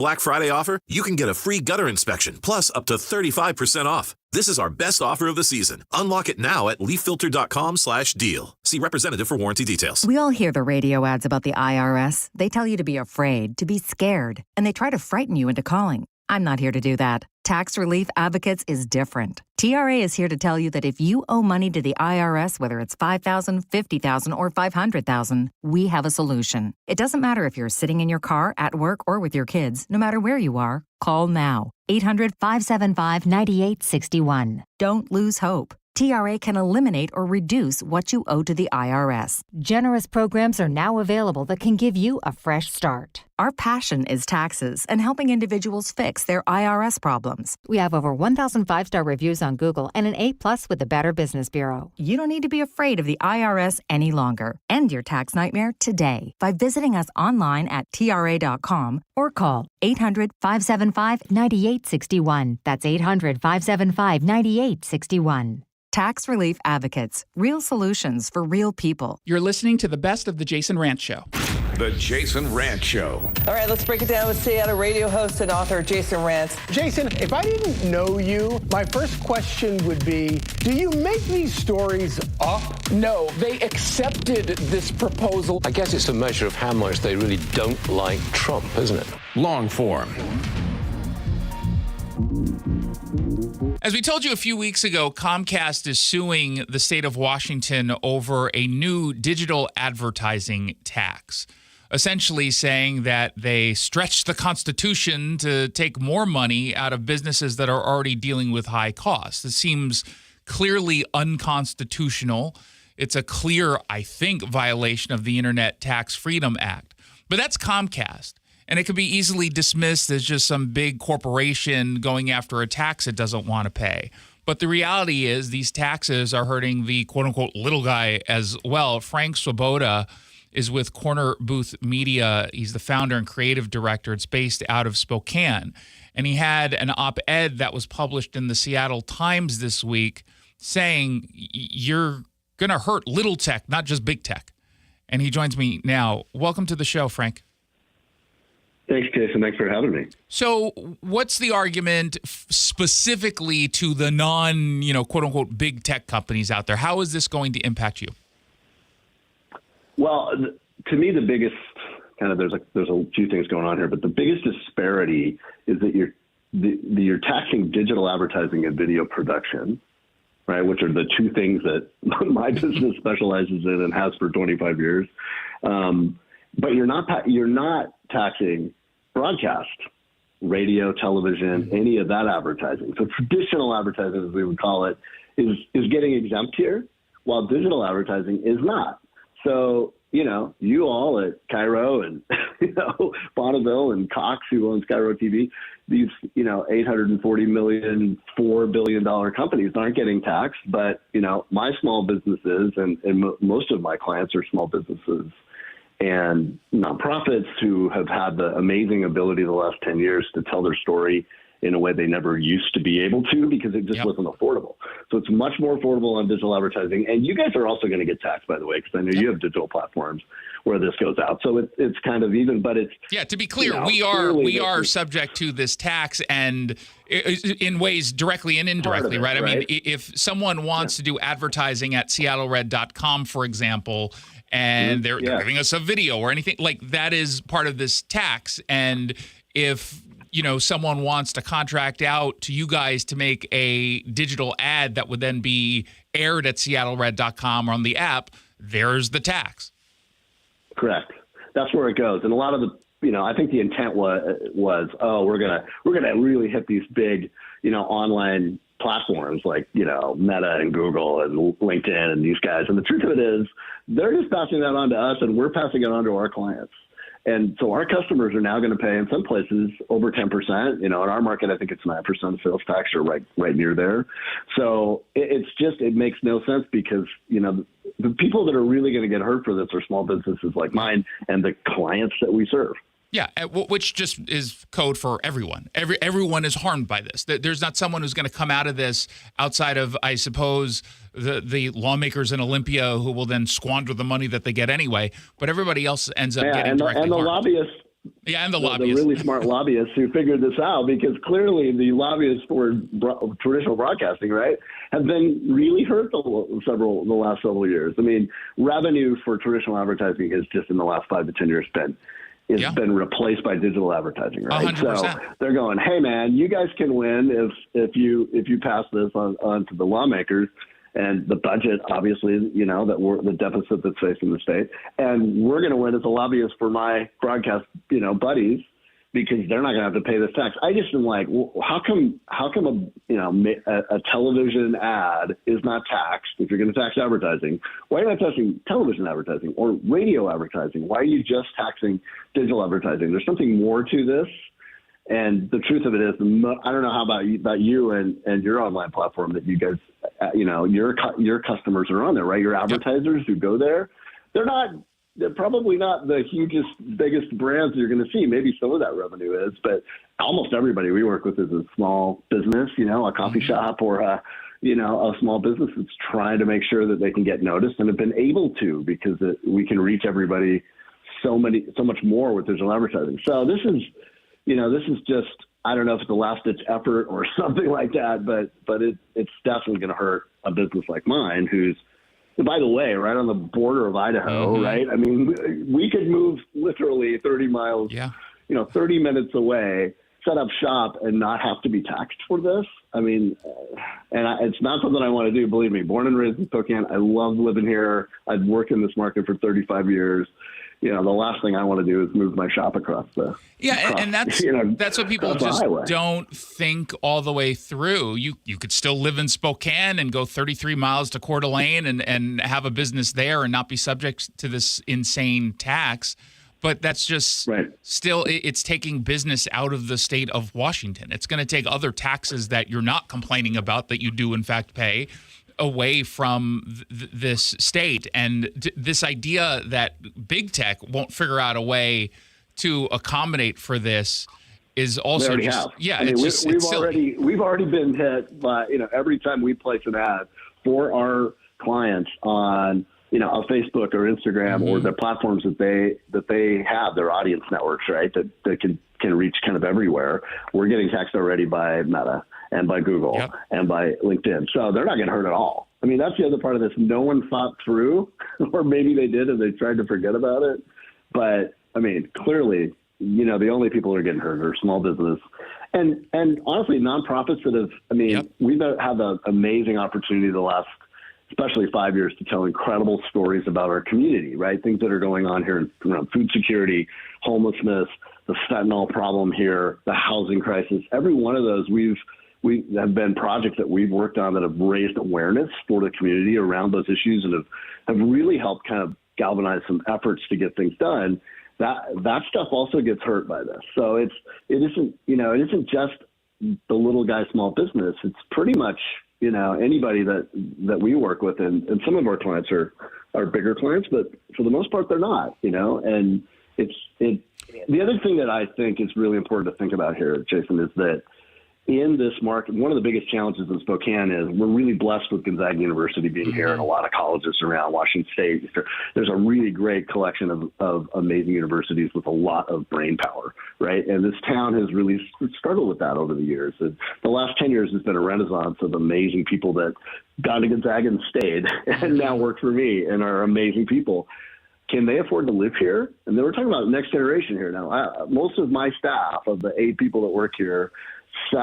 Black Friday offer, you can get a free gutter inspection, plus up to 35% off. This is our best offer of the season. Unlock it now at leaffilter.com/deal. See representative for warranty details. We all hear the radio ads about the IRS. They tell you to be afraid, to be scared, and they try to frighten you into calling. I'm not here to do that. Tax Relief Advocates is different. TRA is here to tell you that if you owe money to the IRS, whether it's $5,000, $50,000, or $500,000, we have a solution. It doesn't matter if you're sitting in your car, at work, or with your kids. No matter where you are, call now. 800-575-9861. Don't lose hope. TRA can eliminate or reduce what you owe to the IRS. Generous programs are now available that can give you a fresh start. Our passion is taxes and helping individuals fix their IRS problems. We have over 1,000 five-star reviews on Google and an A+ with the Better Business Bureau. You don't need to be afraid of the IRS any longer. End your tax nightmare today by visiting us online at TRA.com or call 800-575-9861. That's 800-575-9861. Tax Relief Advocates. Real solutions for real people. You're listening to the best of the Jason Rantz Show. The Jason Rantz Show. All right, let's break it down with Seattle radio host and author Jason Rantz. Jason, if I didn't know you, my first question would be, do you make these stories up? No, they accepted this proposal. I guess it's a measure of how much they really don't like Trump, isn't it? Long form. As we told you a few weeks ago, Comcast is suing the state of Washington over a new digital advertising tax, essentially saying that they stretched the Constitution to take more money out of businesses that are already dealing with high costs. This seems clearly unconstitutional. It's a clear, I think, violation of the Internet Tax Freedom Act. But that's Comcast. And it could be easily dismissed as just some big corporation going after a tax it doesn't want to pay. But the reality is these taxes are hurting the quote-unquote little guy as well. Frank Swoboda is with Corner Booth Media. He's the founder and creative director. It's based out of Spokane. And he had an op-ed that was published in the Seattle Times this week saying you're going to hurt little tech, not just big tech. And he joins me now. Welcome to the show, Frank. Thanks, Jason. Thanks for having me. So what's the argument specifically to the non, quote unquote, big tech companies out there? How is this going to impact you? Well, to me, the biggest there's a few things going on here, but the biggest disparity is that you're taxing digital advertising and video production, right? Which are the two things that my business specializes in and has for 25 years. But you're not taxing broadcast, radio, television, any of that advertising. So traditional advertising, as we would call it, is getting exempt here, while digital advertising is not. So, you all at Cairo and, Bonneville and Cox, who owns Cairo TV, these, $840 million, $4 billion companies aren't getting taxed. But, my small businesses and most of my clients are small businesses and nonprofits who have had the amazing ability the last 10 years to tell their story in a way they never used to be able to because it just wasn't affordable. So it's much more affordable on digital advertising. And you guys are also going to get taxed, by the way, because I know you have digital platforms where this goes out. So it's kind of even, but it's... Yeah, to be clear, we are subject to this tax and in ways directly and indirectly, right? I mean, if someone wants to do advertising at seattlered.com, for example, and they're giving us a video or anything, like that is part of this tax. And if someone wants to contract out to you guys to make a digital ad that would then be aired at seattlered.com or on the app, there's the tax. Correct. That's where it goes. And a lot of the, I think the intent was, we're gonna really hit these big, online platforms like, Meta and Google and LinkedIn and these guys. And the truth of it is they're just passing that on to us and we're passing it on to our clients. And so our customers are now going to pay in some places over 10%. In our market, I think it's 9% sales tax or right near there. So it makes no sense because, the people that are really going to get hurt for this are small businesses like mine and the clients that we serve. Yeah, which just is code for everyone. Everyone is harmed by this. There's not someone who's going to come out of this outside of, I suppose, the lawmakers in Olympia who will then squander the money that they get anyway. But everybody else ends up getting directly harmed. Yeah, and the the lobbyists. really smart lobbyists who figured this out, because clearly the lobbyists for traditional broadcasting, right, have been really hurt the last several years. I mean, revenue for traditional advertising is just in the last 5 to 10 years been replaced by digital advertising, right? 100%. So they're going, hey man, you guys can win if you pass this on to the lawmakers. And the budget, obviously, that the deficit that's facing the state, and we're going to win as a lobbyist for my broadcast, buddies, because they're not going to have to pay this tax. I just am like, well, how come a television ad is not taxed? If you're going to tax advertising, why are you not taxing television advertising or radio advertising? Why are you just taxing digital advertising? There's something more to this. And the truth of it is, I don't know how about you and your online platform that you guys, your customers are on there, right? Your advertisers who go there, they're probably not the biggest brands you're going to see. Maybe some of that revenue is, but almost everybody we work with is a small business, a coffee shop or a small business that's trying to make sure that they can get noticed and have been able to, because we can reach everybody so much more with digital advertising. So this is just, I don't know if it's a last-ditch effort or something like that, but it's definitely going to hurt a business like mine, who's, by the way, right on the border of Idaho, right? I mean, we could move literally 30 miles, 30 minutes away, set up shop, and not have to be taxed for this. I mean, it's not something I want to do, believe me. Born and raised in Spokane, I love living here. I've worked in this market for 35 years. The last thing I want to do is move my shop across the and that's what people just don't think all the way through. You could still live in Spokane and go 33 miles to Coeur d'Alene and have a business there and not be subject to this insane tax. But that's just still, it's taking business out of the state of Washington. It's going to take other taxes that you're not complaining about that you do in fact pay away from this state. And this idea that big tech won't figure out a way to accommodate for this is also just, we've already been hit by, every time we place an ad for our clients on, on Facebook or Instagram or the platforms that they have, their audience networks, right, that can reach kind of everywhere. We're getting taxed already by Meta and by Google and by LinkedIn. So they're not getting hurt at all. I mean, that's the other part of this. No one thought through, or maybe they did and they tried to forget about it. But, I mean, clearly, the only people that are getting hurt are small business. And honestly, nonprofits that have, we've had an amazing opportunity the last, especially 5 years, to tell incredible stories about our community, right? Things that are going on here around food security, homelessness, the fentanyl problem here, the housing crisis. Every one of those we have been projects that we've worked on that have raised awareness for the community around those issues and have really helped kind of galvanize some efforts to get things done. That stuff also gets hurt by this. So it isn't just the little guy small business. It's pretty much, anybody that we work with, and some of our clients are bigger clients, but for the most part they're not, and the other thing that I think is really important to think about here, Jason, is that in this market, one of the biggest challenges in Spokane is we're really blessed with Gonzaga University being here and a lot of colleges around Washington State. There's a really great collection of amazing universities with a lot of brain power, right? And this town has really struggled with that over the years. And the last 10 years has been a renaissance of amazing people that got to Gonzaga and stayed and now work for me and are amazing people. Can they afford to live here? And then we're talking about next generation here now. Most of my staff, of the 8 people that work here, 6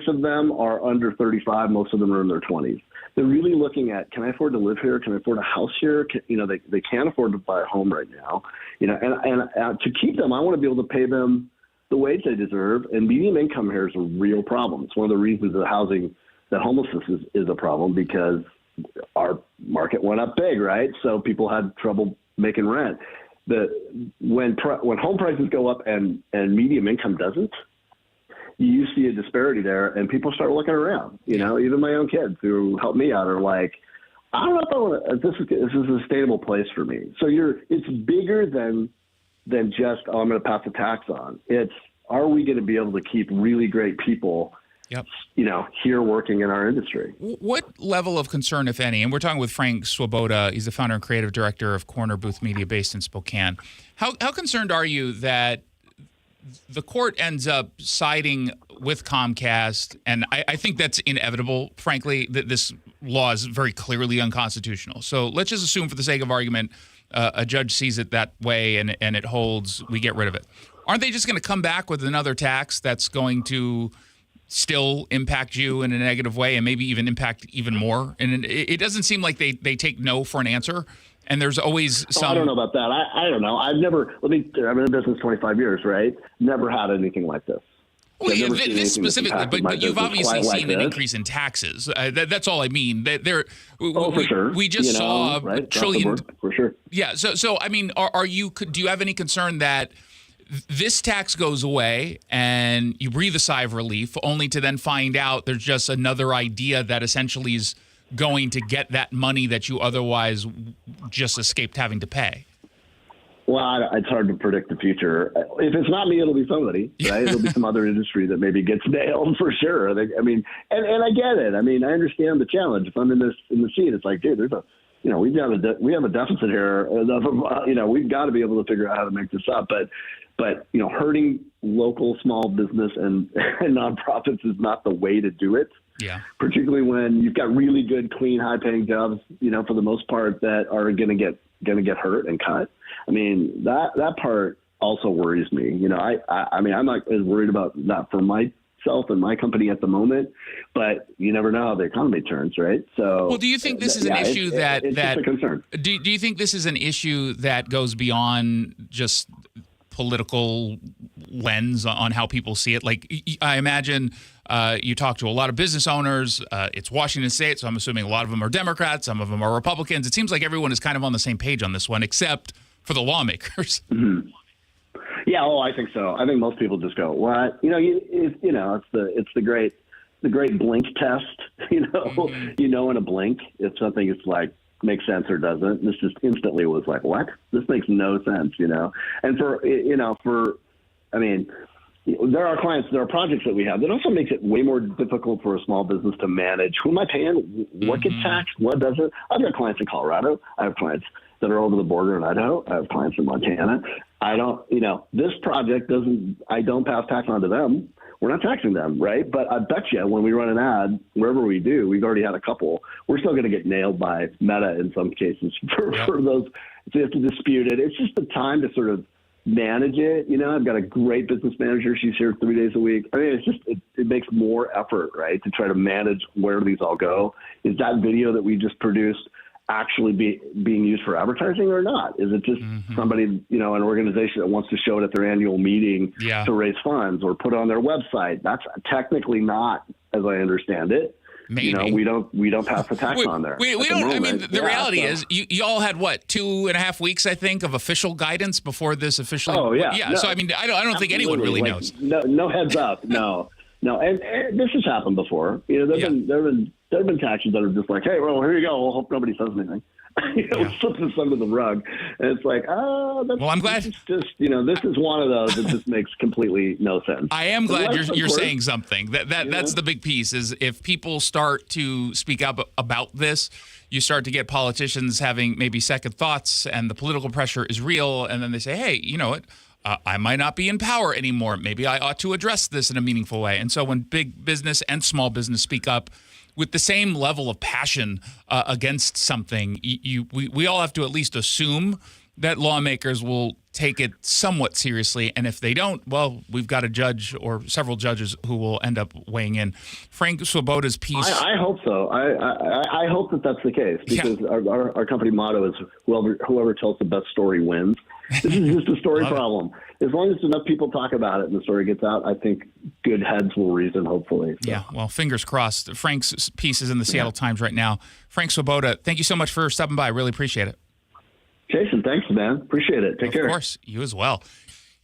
of them are under 35. Most of them are in their 20s. They're really looking at, can I afford to live here? Can I afford a house here? They can't afford to buy a home right now. And to keep them, I want to be able to pay them the wage they deserve. And medium income here is a real problem. It's one of the reasons that homelessness is a problem, because our market went up big, right? So people had trouble making rent. When home prices go up and medium income doesn't, you see a disparity there, and people start looking around. Even my own kids who help me out are like, I don't know if I want to. This is a sustainable place for me. So it's bigger than just I'm going to pass a tax on. It's, are we going to be able to keep really great people here working in our industry. What level of concern, if any, and we're talking with Frank Swoboda, he's the founder and creative director of Corner Booth Media based in Spokane. How concerned are you that the court ends up siding with Comcast? And I think that's inevitable, frankly, that this law is very clearly unconstitutional. So let's just assume for the sake of argument, a judge sees it that way and it holds, we get rid of it. Aren't they just going to come back with another tax that's going to still impact you in a negative way and maybe even impact even more? And it doesn't seem like they take no for an answer. And there's always some. I don't know about that. I don't know. I've been in business 25 years, right? Never had anything like this. Well, yeah, this specifically, but you've obviously seen an increase in taxes. That's all I mean. For sure. We just saw right? a trillion. For sure. Yeah. So I mean, do you have any concern that this tax goes away and you breathe a sigh of relief, only to then find out there's just another idea that essentially is going to get that money that you otherwise just escaped having to pay? Well, it's hard to predict the future. If it's not me, it'll be somebody, right? It'll be some other industry that maybe gets nailed for sure. I mean, and I get it. I mean, I understand the challenge. If I'm in the seat, it's like, dude, we have a deficit here. We've got to be able to figure out how to make this up. But hurting local small business and nonprofits is not the way to do it. Yeah. Particularly when you've got really good, clean, high-paying jobs, for the most part, that are going to get hurt and cut. I mean, that part also worries me. I'm not as worried about that for myself and my company at the moment, but you never know how the economy turns, right? So, well, do you think this is an issue it's just a concern? Do you think this is an issue that goes beyond just political lens on how people see it? Like, I imagine you talk to a lot of business owners. It's Washington State, so I'm assuming a lot of them are Democrats, some of them are Republicans. It seems like everyone is kind of on the same page on this one, except for the lawmakers. Mm-hmm. Yeah, I think so. I think most people just go, "What?" It's the great blink test. Mm-hmm. In a blink, if something is like makes sense or doesn't. This just instantly was like, what? This makes no sense, And there are clients, there are projects that we have that also makes it way more difficult for a small business to manage. Who am I paying? What gets taxed? What doesn't? I've got clients in Colorado. I have clients that are over the border in Idaho. I have clients in Montana. This project I don't pass tax on to them. We're not taxing them, right? But I bet you when we run an ad, wherever we do, we've already had a couple. We're still going to get nailed by Meta in some cases for those. So you have to dispute it. It's just the time to sort of manage it. I've got a great business manager. She's here 3 days a week. I mean, it's just it makes more effort, right, to try to manage where these all go. Is that video that we just produced actually being used for advertising or not? Is it just somebody, an organization that wants to show it at their annual meeting to raise funds or put it on their website? That's technically not, as I understand it. Maybe. We don't pass the tax on there. We don't. I mean, the reality is, you all had 2.5 weeks, I think, of official guidance before this officially. Oh yeah. Yeah. No, so I mean, I don't think anyone really knows. No heads up. No. And this has happened before. There have been taxes that are just like, hey, well, here you go. We'll hope nobody says anything. Slip this under the rug. And it's like, well, I'm glad. This is one of those that just makes completely no sense. I am glad you're saying something. That's the big piece, is if people start to speak up about this, you start to get politicians having maybe second thoughts, and the political pressure is real. And then they say, hey, you know what? I might not be in power anymore. Maybe I ought to address this in a meaningful way. And so when big business and small business speak up with the same level of passion against something, we all have to at least assume that lawmakers will take it somewhat seriously. And if they don't, well, we've got a judge or several judges who will end up weighing in. Frank Swoboda's piece. I hope so. I hope that that's the case, because our company motto is whoever tells the best story wins. This is just a story problem. As long as enough people talk about it and the story gets out, I think good heads will reason, hopefully. So. Yeah, well, fingers crossed. Frank's piece is in the Seattle Times right now. Frank Swoboda, thank you so much for stopping by. Really appreciate it. Jason, thanks, man. Appreciate it. Take care. Of course, you as well.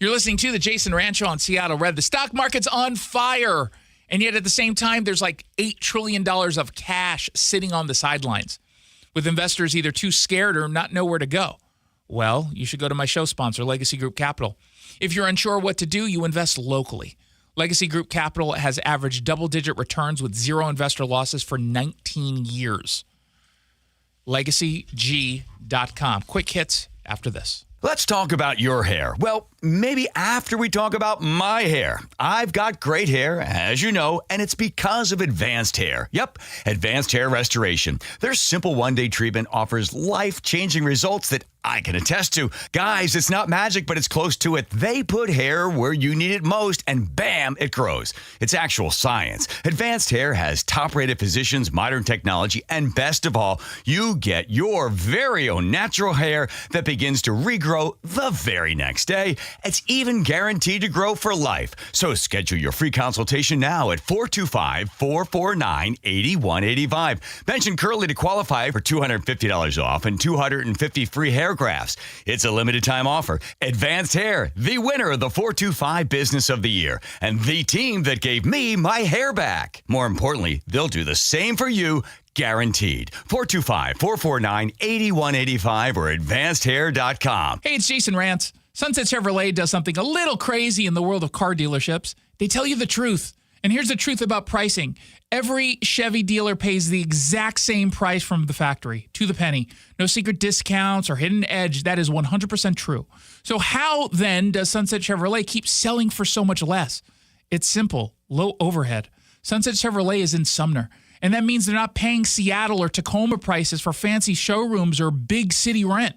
You're listening to the Jason Rantz Show on Seattle Red. The stock market's on fire, and yet at the same time, there's like $8 trillion of cash sitting on the sidelines, with investors either too scared or not know where to go. Well, you should go to my show sponsor, Legacy Group Capital. If you're unsure what to do, you invest locally. Legacy Group Capital has averaged double-digit returns with zero investor losses for 19 years. LegacyG.com. Quick hits after this. Let's talk about your hair. Well, maybe after we talk about my hair. I've got great hair, as you know, and it's because of Advanced Hair. Yep, Advanced Hair Restoration. Their simple one-day treatment offers life-changing results that I can attest to. Guys, it's not magic, but it's close to it. They put hair where you need it most, and bam, it grows. It's actual science. Advanced Hair has top-rated physicians, modern technology, and best of all, you get your very own natural hair that begins to regrow the very next day. It's even guaranteed to grow for life. So schedule your free consultation now at 425-449-8185. Mention Curly to qualify for $250 off and $250 free hair grafts. It's a limited time offer. Advanced Hair, the winner of the 425 Business of the Year, and the team that gave me my hair back. More importantly, they'll do the same for you, guaranteed. 425-449-8185 or advancedhair.com. Hey, it's Jason Rantz. Sunset Chevrolet does something a little crazy in the world of car dealerships. They tell you the truth. And here's the truth about pricing. Every Chevy dealer pays the exact same price from the factory, to the penny. No secret discounts or hidden edge. That is 100% true. So how, then, does Sunset Chevrolet keep selling for so much less? It's simple. Low overhead. Sunset Chevrolet is in Sumner. And that means they're not paying Seattle or Tacoma prices for fancy showrooms or big city rent.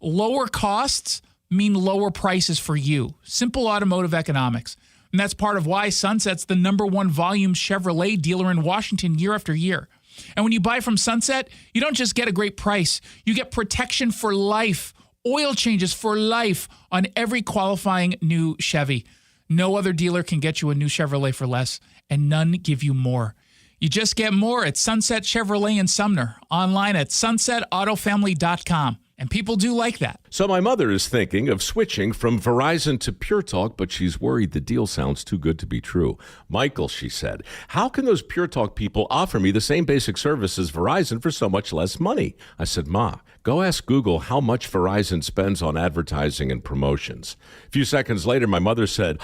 Lower costs mean lower prices for you. Simple automotive economics. And that's part of why Sunset's the #1 volume Chevrolet dealer in Washington year after year. And when you buy from Sunset, you don't just get a great price. You get protection for life, oil changes for life on every qualifying new Chevy. No other dealer can get you a new Chevrolet for less, and none give you more. You just get more at Sunset Chevrolet in Sumner, online at sunsetautofamily.com. And people do like that. So my mother is thinking of switching from Verizon to Pure Talk, but she's worried the deal sounds too good to be true. Michael, she said, how can those Pure Talk people offer me the same basic service as Verizon for so much less money? I said, Ma, go ask Google how much Verizon spends on advertising and promotions. A few seconds later, my mother said,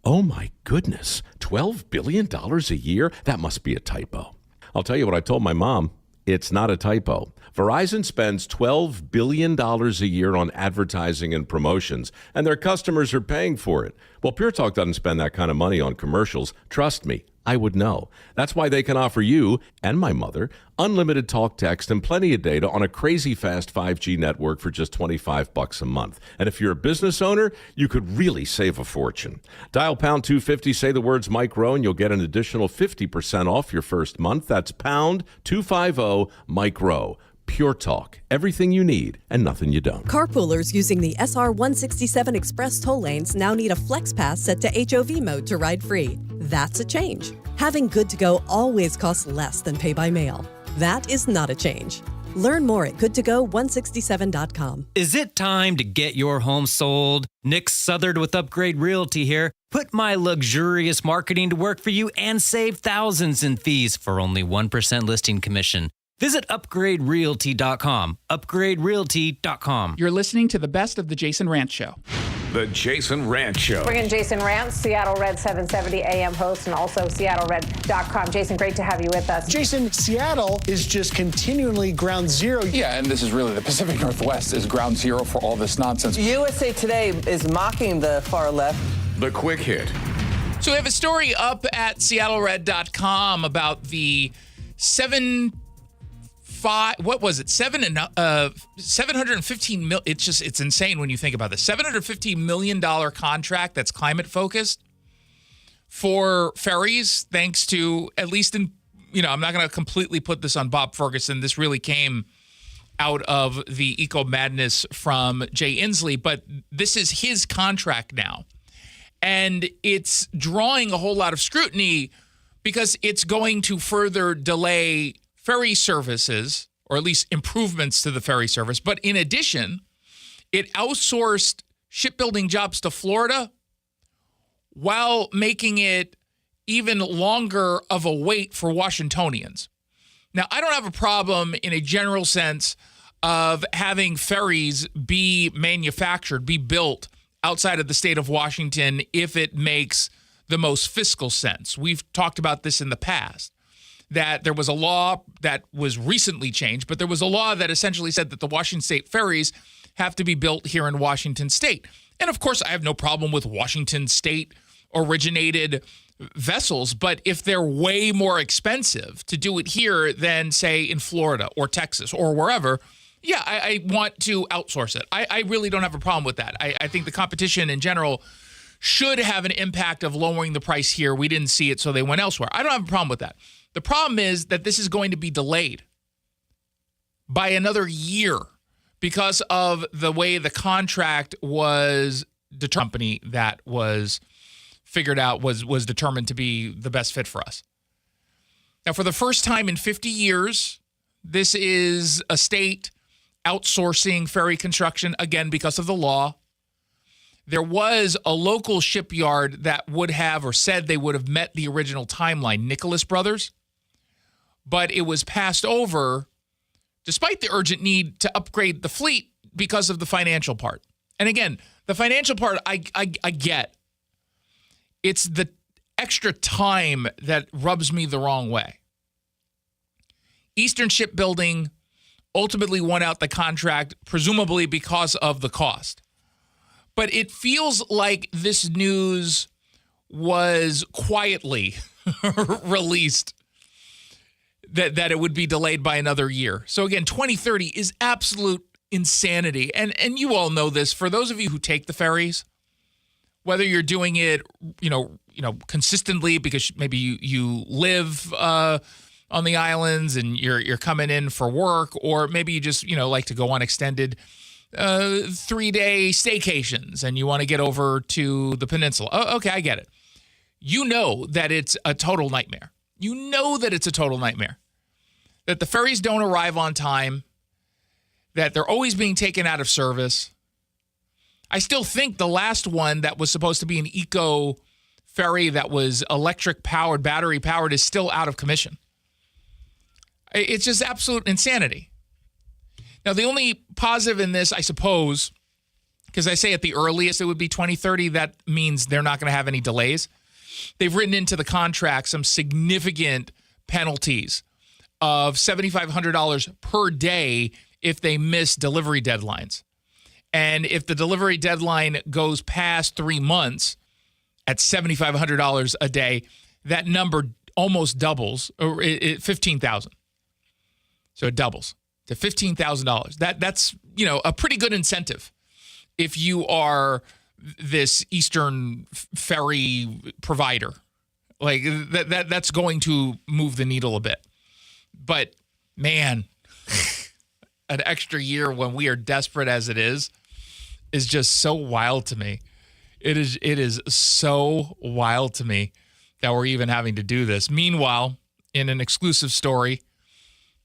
oh my goodness, $12 billion a year? That must be a typo. I'll tell you what I told my mom. It's not a typo. Verizon spends $12 billion a year on advertising and promotions, and their customers are paying for it. Well, Pure Talk doesn't spend that kind of money on commercials. Trust me, I would know. That's why they can offer you and my mother unlimited talk, text, and plenty of data on a crazy fast 5G network for just $25 a month. And if you're a business owner, you could really save a fortune. Dial pound 250, say the words Mike Rowe, and you'll get an additional 50% off your first month. That's pound 250 Mike Rowe. Pure Talk. Everything you need and nothing you don't. Carpoolers using the SR 167 Express toll lanes now need a Flex Pass set to HOV mode to ride free. That's a change. Having Good to Go always costs less than pay by mail. That is not a change. Learn more at goodtogo167.com. Is it time to get your home sold? Nick Southard with Upgrade Realty here. Put my luxurious marketing to work for you and save thousands in fees for only 1% listing commission. Visit upgraderealty.com. Upgraderealty.com. You're listening to the best of the Jason Rantz Show. The Jason Rantz Show. Bringing Jason Rantz, Seattle Red 770 AM host, and also SeattleRed.com. Jason, great to have you with us. Jason, Seattle is just continually ground zero. Yeah, and this is really the Pacific Northwest is ground zero for all this nonsense. USA Today is mocking the far left. The quick hit. So we have a story up at SeattleRed.com about the 715 million. It's insane when you think about this. $715 million contract that's climate focused for ferries, thanks to, at least in, I'm not going to completely put this on Bob Ferguson. This really came out of the eco madness from Jay Inslee, but this is his contract now. And it's drawing a whole lot of scrutiny because it's going to further delay ferry services, or at least improvements to the ferry service. But in addition, it outsourced shipbuilding jobs to Florida while making it even longer of a wait for Washingtonians. Now, I don't have a problem in a general sense of having ferries be manufactured, be built outside of the state of Washington if it makes the most fiscal sense. We've talked about this in the past, that there was a law that was recently changed, but there was a law that essentially said that the Washington State ferries have to be built here in Washington State. And of course, I have no problem with Washington State originated vessels, but if they're way more expensive to do it here than, say, in Florida or Texas or wherever, yeah, I want to outsource it. I really don't have a problem with that. I think the competition in general should have an impact of lowering the price here. We didn't see it, so they went elsewhere. I don't have a problem with that. The problem is that this is going to be delayed by another year because of the way the contract was determined. Company that was figured out was determined to be the best fit for us. Now, for the first time in 50 years, this is a state outsourcing ferry construction, again, because of the law. There was a local shipyard that would have, or said they would have met the original timeline, Nicholas Brothers, but it was passed over despite the urgent need to upgrade the fleet because of the financial part. And again, the financial part I get. It's the extra time that rubs me the wrong way. Eastern Shipbuilding ultimately won out the contract, presumably because of the cost. But it feels like this news was quietly released, that it would be delayed by another year. So again, 2030 is absolute insanity. And you all know this. For those of you who take the ferries, whether you're doing it, consistently because maybe you live on the islands and you're coming in for work, or maybe you just, like to go on extended 3-day staycations and you want to get over to the peninsula. Oh, okay, I get it. You know that it's a total nightmare. That the ferries don't arrive on time, that they're always being taken out of service. I still think the last one that was supposed to be an eco ferry that was electric powered, battery powered, is still out of commission. It's just absolute insanity. Now, the only positive in this, I suppose, because I say at the earliest it would be 2030, that means they're not going to have any delays. They've written into the contract some significant penalties of $7,500 per day if they miss delivery deadlines. And if the delivery deadline goes past 3 months at $7,500 a day, that number almost doubles, or $15,000. So it doubles to $15,000. That's a pretty good incentive if you are this Eastern ferry provider. Like that's going to move the needle a bit. But man, an extra year when we are desperate as it is just so wild to me. It is so wild to me that we're even having to do this. Meanwhile, in an exclusive story,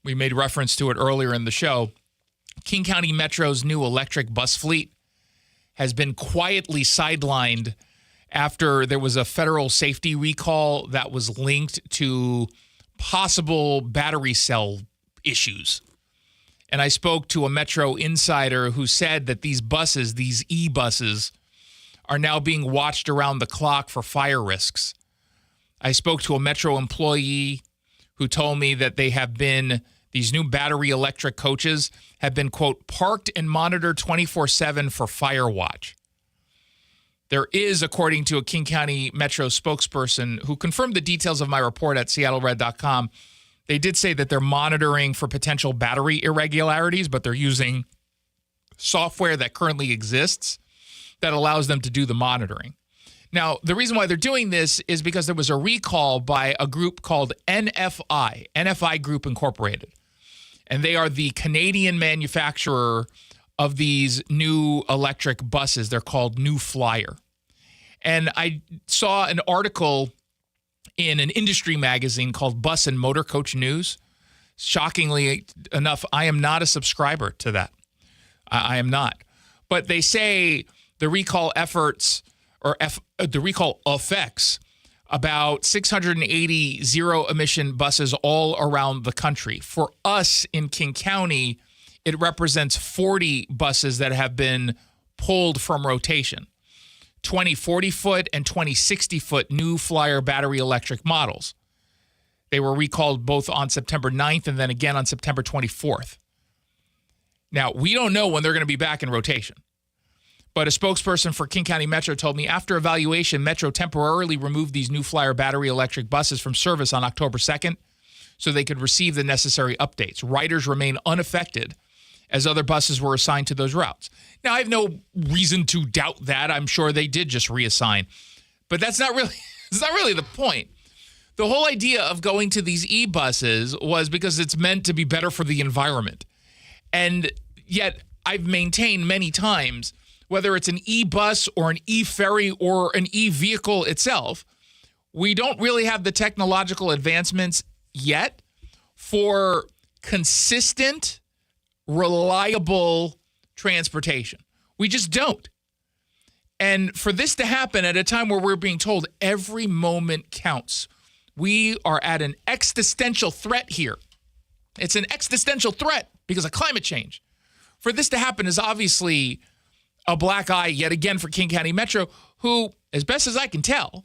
we made reference to it earlier in the show, King County Metro's new electric bus fleet has been quietly sidelined after there was a federal safety recall that was linked to possible battery cell issues. And I spoke to a Metro insider who said that these buses, these e-buses, are now being watched around the clock for fire risks. I spoke to a Metro employee who told me that these new battery electric coaches have been, quote, parked and monitored 24/7 for fire watch. There is, according to a King County Metro spokesperson who confirmed the details of my report at SeattleRed.com, they did say that they're monitoring for potential battery irregularities, but they're using software that currently exists that allows them to do the monitoring. Now, the reason why they're doing this is because there was a recall by a group called NFI Group Incorporated. And they are the Canadian manufacturer of these new electric buses. They're called New Flyer. And I saw an article in an industry magazine called Bus and Motor Coach News. Shockingly enough, I am not a subscriber to that. I am not. But they say the recall efforts the recall affects about 680 zero-emission buses all around the country. For us in King County, it represents 40 buses that have been pulled from rotation. 2040-foot and 2060-foot new Flyer battery electric models. They were recalled both on September 9th and then again on September 24th. Now, we don't know when they're going to be back in rotation. But a spokesperson for King County Metro told me after evaluation, Metro temporarily removed these new Flyer battery electric buses from service on October 2nd so they could receive the necessary updates. Riders remain unaffected as other buses were assigned to those routes. Now, I have no reason to doubt that. I'm sure they did just reassign. But that's not really the point. The whole idea of going to these e-buses was because it's meant to be better for the environment. And yet, I've maintained many times, whether it's an e-bus or an e-ferry or an e-vehicle itself, we don't really have the technological advancements yet for consistent, reliable transportation. We just don't. And for this to happen at a time where we're being told every moment counts, we are at an existential threat here. It's an existential threat because of climate change. For this to happen is obviously a black eye yet again for King County Metro, who, as best as I can tell,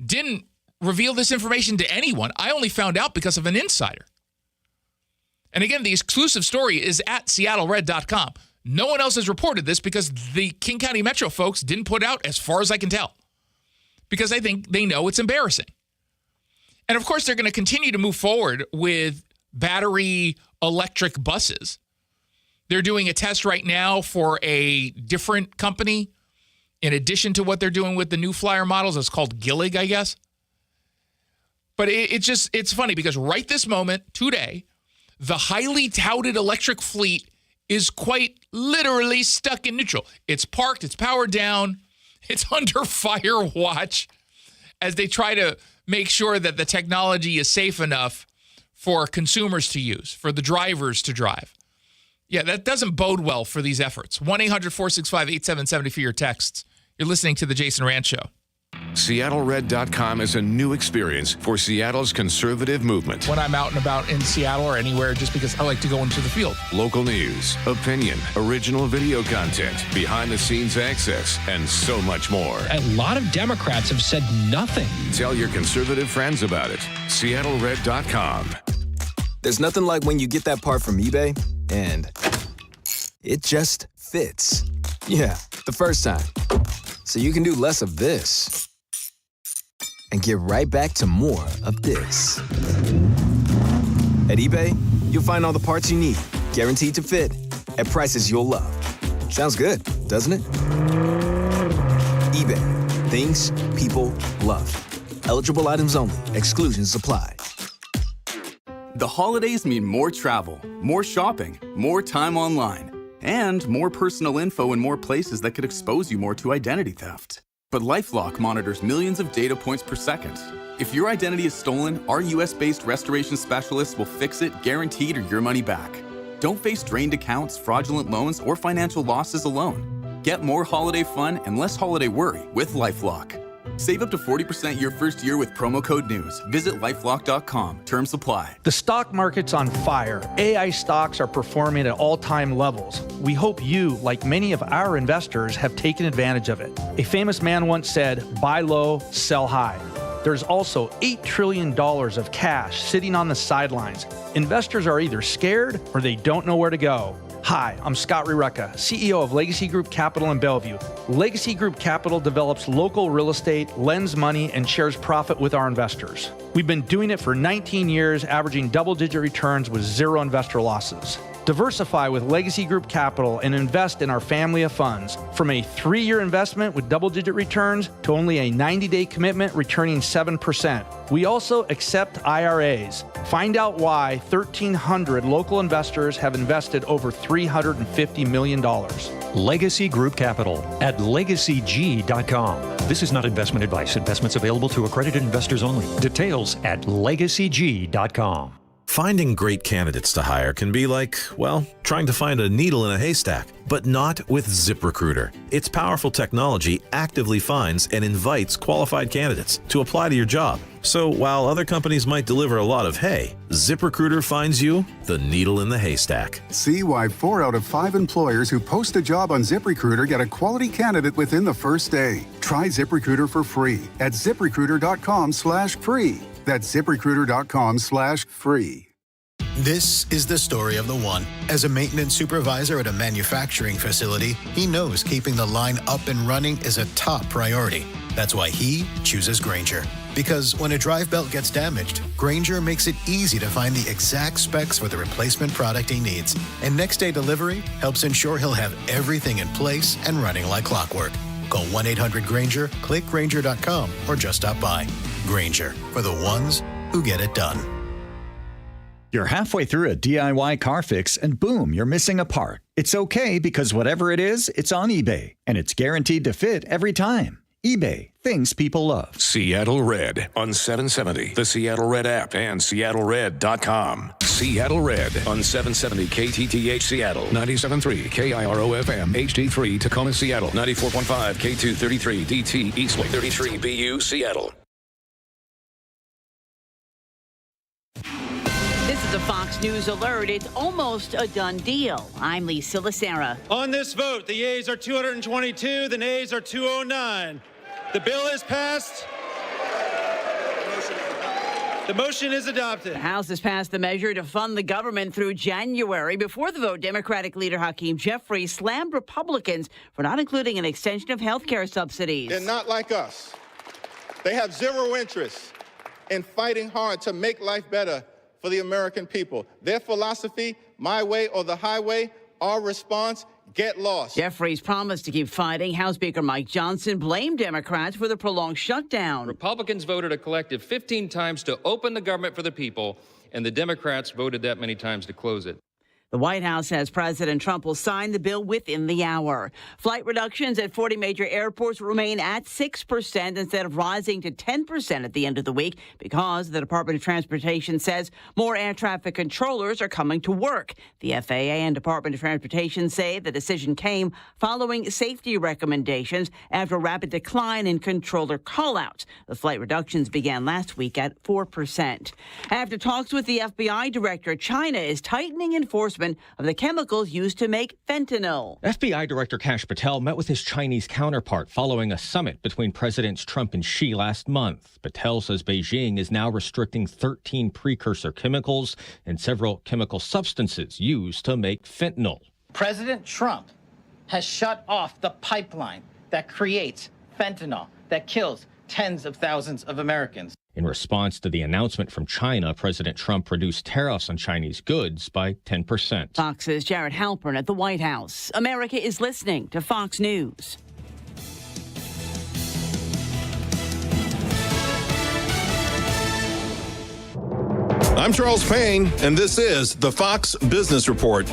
didn't reveal this information to anyone. I only found out because of an insider. And again, the exclusive story is at seattlered.com. No one else has reported this because the King County Metro folks didn't put out, as far as I can tell, because I think they know it's embarrassing. And of course, they're going to continue to move forward with battery electric buses. They're doing a test right now for a different company in addition to what they're doing with the new Flyer models. It's called Gillig, I guess. But it's funny because right this moment, today, the highly touted electric fleet is quite literally stuck in neutral. It's parked, it's powered down, it's under fire watch as they try to make sure that the technology is safe enough for consumers to use, for the drivers to drive. Yeah, that doesn't bode well for these efforts. 1-800-465-8770 for your texts. You're listening to The Jason Rantz Show. SeattleRed.com is a new experience for Seattle's conservative movement. When I'm out and about in Seattle or anywhere, just because I like to go into the field. Local news, opinion, original video content, behind-the-scenes access, and so much more. A lot of Democrats have said nothing. Tell your conservative friends about it. SeattleRed.com. There's nothing like when you get that part from eBay and it just fits. Yeah, the first time. So you can do less of this and get right back to more of this. At eBay, you'll find all the parts you need, guaranteed to fit, at prices you'll love. Sounds good, doesn't it? eBay, things people love. Eligible items only. Exclusions apply. The holidays mean more travel, more shopping, more time online, and more personal info in more places that could expose you more to identity theft. But LifeLock monitors millions of data points per second. If your identity is stolen, our US-based restoration specialists will fix it, guaranteed, or your money back. Don't face drained accounts, fraudulent loans, or financial losses alone. Get more holiday fun and less holiday worry with LifeLock. Save up to 40% your first year with promo code NEWS. Visit lifelock.com. Terms apply. The stock market's on fire. AI stocks are performing at all-time levels. We hope you, like many of our investors, have taken advantage of it. A famous man once said, buy low, sell high. There's also $8 trillion of cash sitting on the sidelines. Investors are either scared or they don't know where to go. Hi, I'm Scott Rireka, CEO of Legacy Group Capital in Bellevue. Legacy Group Capital develops local real estate, lends money, and shares profit with our investors. We've been doing it for 19 years, averaging double-digit returns with zero investor losses. Diversify with Legacy Group Capital and invest in our family of funds. From a 3-year investment with double-digit returns to only a 90-day commitment returning 7%. We also accept IRAs. Find out why 1,300 local investors have invested over $350 million. Legacy Group Capital at LegacyG.com. This is not investment advice. Investments available to accredited investors only. Details at LegacyG.com. Finding great candidates to hire can be like, well, trying to find a needle in a haystack, but not with ZipRecruiter. Its powerful technology actively finds and invites qualified candidates to apply to your job. So while other companies might deliver a lot of hay, ZipRecruiter finds you the needle in the haystack. See why 4 out of 5 employers who post a job on ZipRecruiter get a quality candidate within the first day. Try ZipRecruiter for free at ZipRecruiter.com/free. That's ZipRecruiter.com/free. This is the story of the one. As a maintenance supervisor at a manufacturing facility, he knows keeping the line up and running is a top priority. That's why he chooses Grainger. Because when a drive belt gets damaged, Grainger makes it easy to find the exact specs for the replacement product he needs. And next day delivery helps ensure he'll have everything in place and running like clockwork. Call 1-800-GRAINGER, click Grainger.com, or just stop by. Grainger, for the ones who get it done. You're halfway through a DIY car fix and boom, you're missing a part. It's okay because whatever it is, it's on eBay and it's guaranteed to fit every time. eBay, things people love. Seattle Red on 770, the Seattle Red app, and SeattleRed.com. Seattle Red on 770 KTTH Seattle, 97.3 KIRO-FM, HD3 Tacoma, Seattle, 94.5 K233 DT Eastlake, 33 BU Seattle. This is a Fox News alert. It's almost a done deal. I'm Lisa Lacera. On this vote, the yeas are 222, the nays are 209. The bill is passed. The motion is adopted. The House has passed the measure to fund the government through January. Before the vote, Democratic leader Hakeem Jeffries slammed Republicans for not including an extension of health care subsidies. They're not like us. They have zero interest in fighting hard to make life better for the American people. Their philosophy, my way or the highway, our response, get lost. Jeffries promised to keep fighting. House Speaker Mike Johnson blamed Democrats for the prolonged shutdown. Republicans voted a collective 15 times to open the government for the people, and the Democrats voted that many times to close it. The White House says President Trump will sign the bill within the hour. Flight reductions at 40 major airports remain at 6% instead of rising to 10% at the end of the week because the Department of Transportation says more air traffic controllers are coming to work. The FAA and Department of Transportation say the decision came following safety recommendations after a rapid decline in controller callouts. The flight reductions began last week at 4%. After talks with the FBI director, China is tightening enforcement of the chemicals used to make fentanyl. FBI Director Kash Patel met with his Chinese counterpart following a summit between Presidents Trump and Xi last month. Patel says Beijing is now restricting 13 precursor chemicals and several chemical substances used to make fentanyl. President Trump has shut off the pipeline that creates fentanyl that kills tens of thousands of Americans. In response to the announcement from China, President Trump reduced tariffs on Chinese goods by 10%. Fox's Jared Halpern at the White House. America is listening to Fox News. I'm Charles Payne, and this is the Fox Business Report.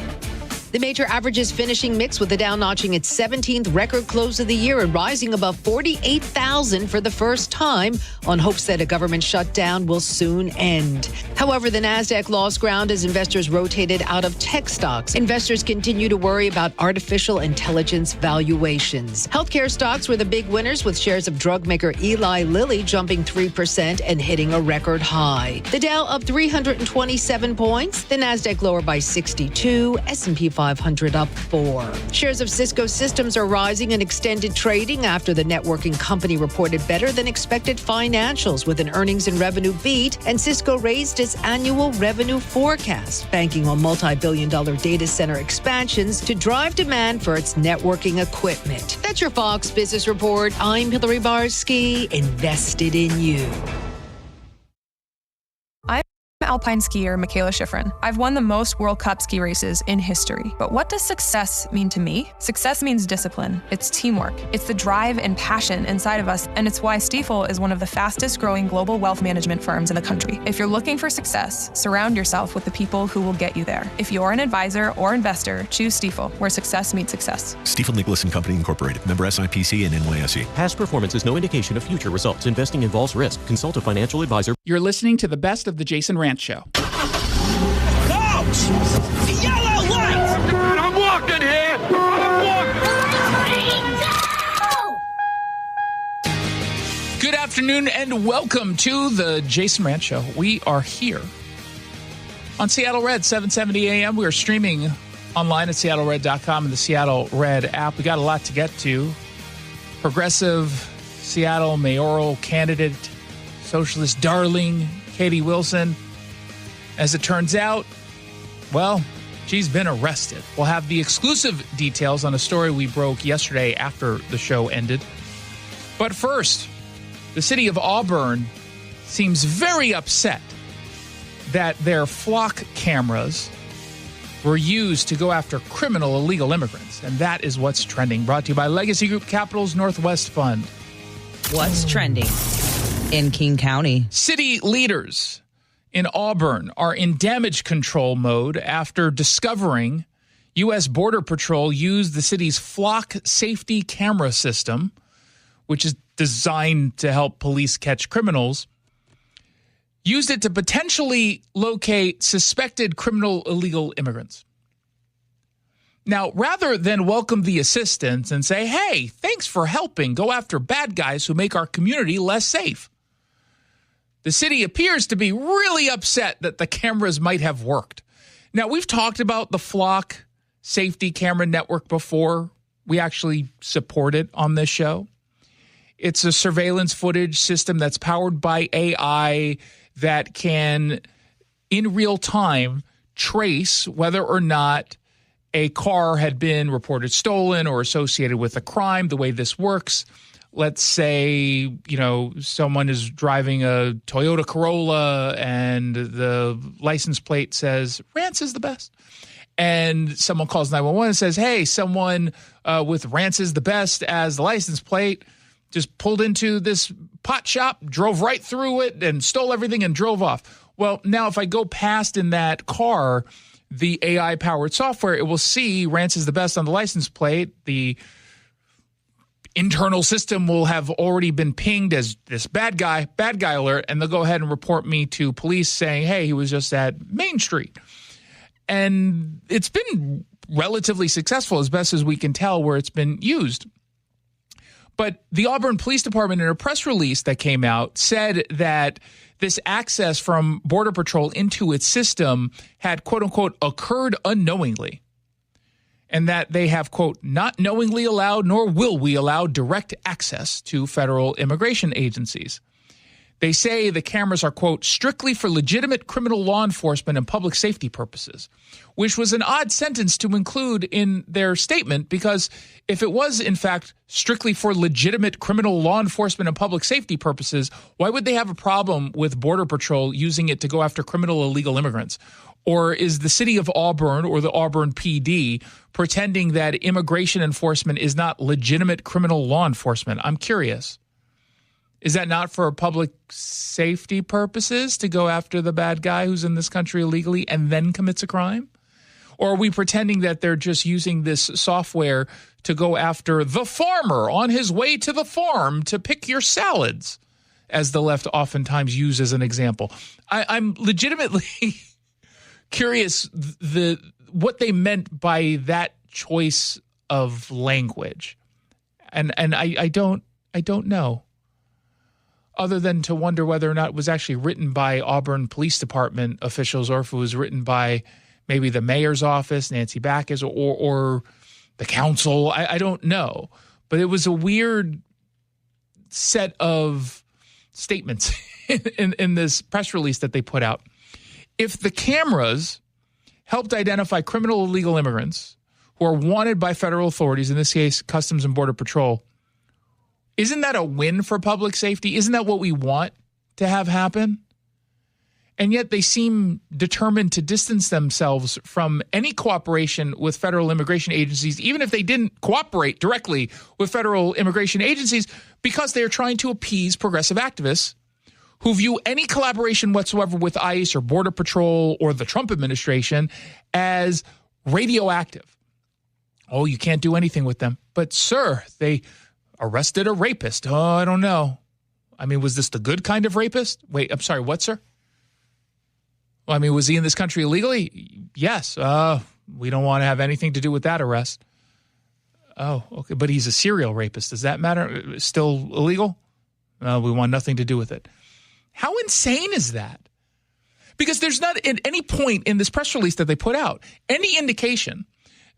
The major averages finishing mixed with the Dow notching its 17th record close of the year and rising above 48,000 for the first time on hopes that a government shutdown will soon end. However, the Nasdaq lost ground as investors rotated out of tech stocks. Investors continue to worry about artificial intelligence valuations. Healthcare stocks were the big winners, with shares of drug maker Eli Lilly jumping 3% and hitting a record high. The Dow up 327 points, the Nasdaq lower by 62, S&P 500 up 4. Shares of Cisco Systems are rising in extended trading after the networking company reported better than expected financials with an earnings and revenue beat, and Cisco raised its annual revenue forecast, banking on multi-billion-dollar data center expansions to drive demand for its networking equipment. That's your Fox Business Report. I'm Hillary Barsky, invested in you. Alpine skier Michaela Schifrin. I've won the most World Cup ski races in history. But what does success mean to me? Success means discipline. It's teamwork. It's the drive and passion inside of us, and it's why Stifel is one of the fastest growing global wealth management firms in the country. If you're looking for success, surround yourself with the people who will get you there. If you're an advisor or investor, choose Stifel, where success meets success. Stifel Nicholas & Company Incorporated. Member SIPC and NYSE. Past performance is no indication of future results. Investing involves risk. Consult a financial advisor. You're listening to the best of the Jason Rantz Show. Yellow light! God, I'm walking here! Good afternoon and welcome to the Jason Rantz Show. We are here on Seattle Red, 770 AM. We are streaming online at seattlered.com and the Seattle Red app. We got a lot to get to. Progressive Seattle mayoral candidate, socialist darling, Katie Wilson. As it turns out, well, she's been arrested. We'll have the exclusive details on a story we broke yesterday after the show ended. But first, the city of Auburn seems very upset that their flock cameras were used to go after criminal illegal immigrants. And that is what's trending. Brought to you by Legacy Group Capital's Northwest Fund. What's trending in King County? City leaders in Auburn are in damage control mode after discovering U.S. Border Patrol used the city's flock safety camera system, which is designed to help police catch criminals, used it to potentially locate suspected criminal illegal immigrants. Now, rather than welcome the assistance and say, hey, thanks for helping go after bad guys who make our community less safe, the city appears to be really upset that the cameras might have worked. Now, we've talked about the flock safety camera network before. We actually support it on this show. It's a surveillance footage system that's powered by AI that can, in real time, trace whether or not a car had been reported stolen or associated with a crime. The way this works, let's say, someone is driving a Toyota Corolla and the license plate says, Rantz is the best. And someone calls 911 and says, hey, someone with Rantz is the best as the license plate just pulled into this pot shop, drove right through it, and stole everything and drove off. Well, now if I go past in that car, the AI-powered software, it will see Rantz is the best on the license plate. The internal system will have already been pinged as this bad guy alert, and they'll go ahead and report me to police saying, hey, he was just at Main Street. And it's been relatively successful, as best as we can tell, where it's been used. But the Auburn Police Department, in a press release that came out, said that this access from Border Patrol into its system had, quote unquote, occurred unknowingly. And that they have, quote, not knowingly allowed nor will we allow direct access to federal immigration agencies. They say the cameras are, quote, strictly for legitimate criminal law enforcement and public safety purposes, which was an odd sentence to include in their statement, because if it was, in fact, strictly for legitimate criminal law enforcement and public safety purposes, why would they have a problem with Border Patrol using it to go after criminal illegal immigrants? Or is the city of Auburn or the Auburn PD pretending that immigration enforcement is not legitimate criminal law enforcement? I'm curious. Is that not for public safety purposes to go after the bad guy who's in this country illegally and then commits a crime? Or are we pretending that they're just using this software to go after the farmer on his way to the farm to pick your salads, as the left oftentimes use as an example? I'm legitimately curious what they meant by that choice of language. And I don't know. Other than to wonder whether or not it was actually written by Auburn Police Department officials, or if it was written by maybe the mayor's office, Nancy Backus, or the council. I don't know. But it was a weird set of statements in this press release that they put out. If the cameras helped identify criminal illegal immigrants who are wanted by federal authorities, in this case, Customs and Border Patrol, isn't that a win for public safety? Isn't that what we want to have happen? And yet they seem determined to distance themselves from any cooperation with federal immigration agencies, even if they didn't cooperate directly with federal immigration agencies, because they're trying to appease progressive activists who view any collaboration whatsoever with ICE or Border Patrol or the Trump administration as radioactive. Oh, you can't do anything with them. But, sir, they arrested a rapist. Oh, I don't know. I mean, was this the good kind of rapist? Wait, I'm sorry, what, sir? Well, I mean, was he in this country illegally? Yes. We don't want to have anything to do with that arrest. Oh, okay. But he's a serial rapist. Does that matter? Still illegal? We want nothing to do with it. How insane is that? Because there's not at any point in this press release that they put out any indication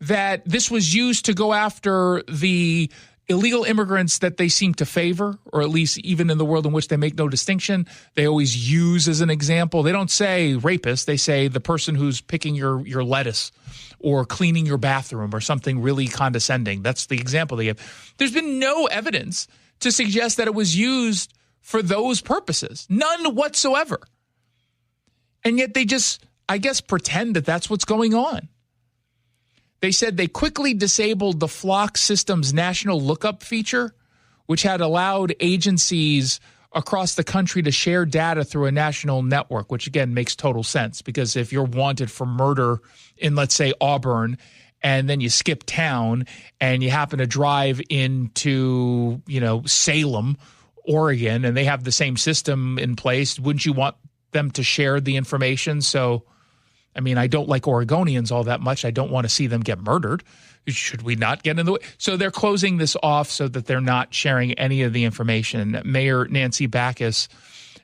that this was used to go after the illegal immigrants that they seem to favor, or at least even in the world in which they make no distinction, they always use as an example. They don't say rapist. They say the person who's picking your lettuce or cleaning your bathroom or something really condescending. That's the example they give. There's been no evidence to suggest that it was used for those purposes. None whatsoever. And yet they just, I guess, pretend that that's what's going on. They said they quickly disabled the Flock System's national lookup feature, which had allowed agencies across the country to share data through a national network, which, again, makes total sense because if you're wanted for murder in, let's say, Auburn, and then you skip town and you happen to drive into, Salem, Oregon, and they have the same system in place, wouldn't you want them to share the information? So, I mean, I don't like Oregonians all that much. I don't want to see them get murdered. Should we not get in the way? So they're closing this off so that they're not sharing any of the information. Mayor Nancy Backus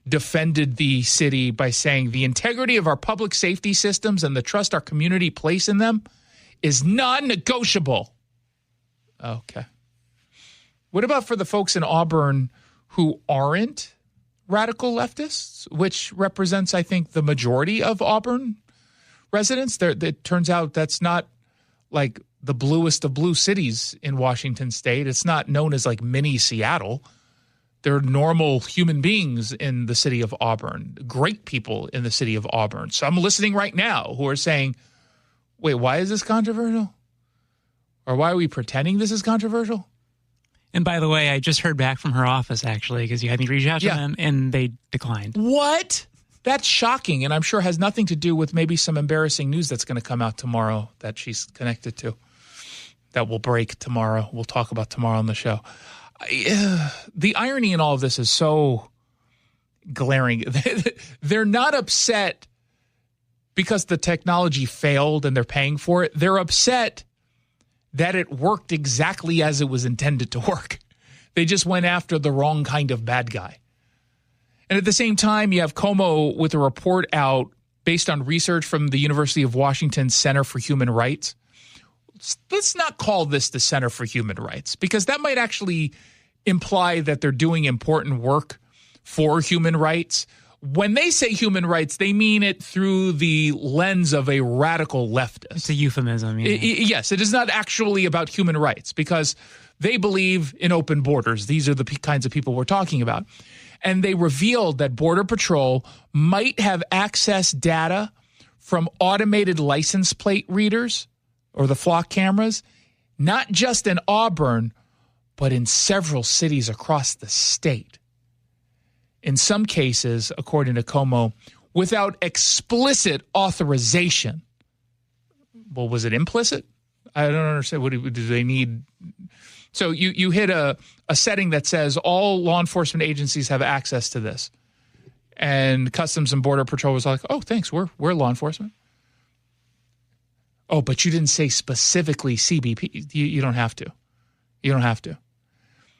defended the city by saying the integrity of our public safety systems and the trust our community place in them is non-negotiable. Okay. What about for the folks in Auburn who aren't radical leftists, which represents, I think, the majority of Auburn residents? It turns out that's not like the bluest of blue cities in Washington state. It's not known as like mini Seattle. They're normal human beings in the city of Auburn, great people in the city of Auburn. Some listening right now who are saying, wait, why is this controversial? Or why are we pretending this is controversial? And by the way, I just heard back from her office, actually, because you had me reach out to them, and they declined. What? That's shocking, and I'm sure has nothing to do with maybe some embarrassing news that's going to come out tomorrow that she's connected to. That will break tomorrow. We'll talk about tomorrow on the show. The irony in all of this is so glaring. They're not upset because the technology failed and they're paying for it. They're upset that it worked exactly as it was intended to work. They just went after the wrong kind of bad guy. And at the same time, you have Como with a report out based on research from the University of Washington Center for Human Rights. Let's not call this the Center for Human Rights, because that might actually imply that they're doing important work for human rights. When they say human rights, they mean it through the lens of a radical leftist. It's a euphemism. Yeah. Yes, it is not actually about human rights because they believe in open borders. These are the kinds of people we're talking about. And they revealed that Border Patrol might have accessed data from automated license plate readers or the flock cameras, not just in Auburn, but in several cities across the state. In some cases, according to Como, without explicit authorization. Well, was it implicit? I don't understand. What do they need? So you hit a setting that says all law enforcement agencies have access to this. And Customs and Border Patrol was like, oh, thanks, we're law enforcement. Oh, but you didn't say specifically CBP. You don't have to. You don't have to.